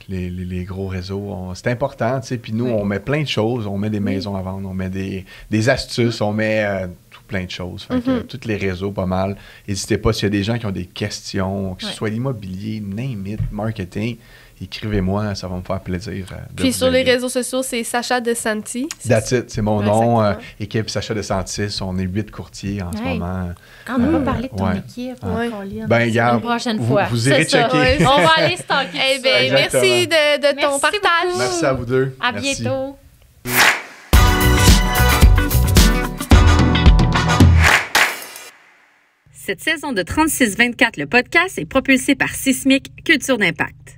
Les gros réseaux, c'est important, tu sais. Puis nous, on met plein de choses, on met des maisons à vendre, on met des astuces, on met plein de choses. Fait que, tous les réseaux, pas mal. N'hésitez pas, s'il y a des gens qui ont des questions, que ce soit l'immobilier, name it, marketing, écrivez-moi, ça va me faire plaisir. Puis sur les réseaux sociaux, c'est Sacha DeSantis. That's it, c'est mon nom. Équipe Sacha DeSantis, on est 8 courtiers en ce moment. On n'a pas parlé de ton équipe. Regarde, une prochaine fois. Vous irez checker. On va aller stalker. Merci de ton partage. Beaucoup. Merci à vous deux. À bientôt. Cette saison de 36-24, le podcast est propulsé par Sismic Culture d'Impact.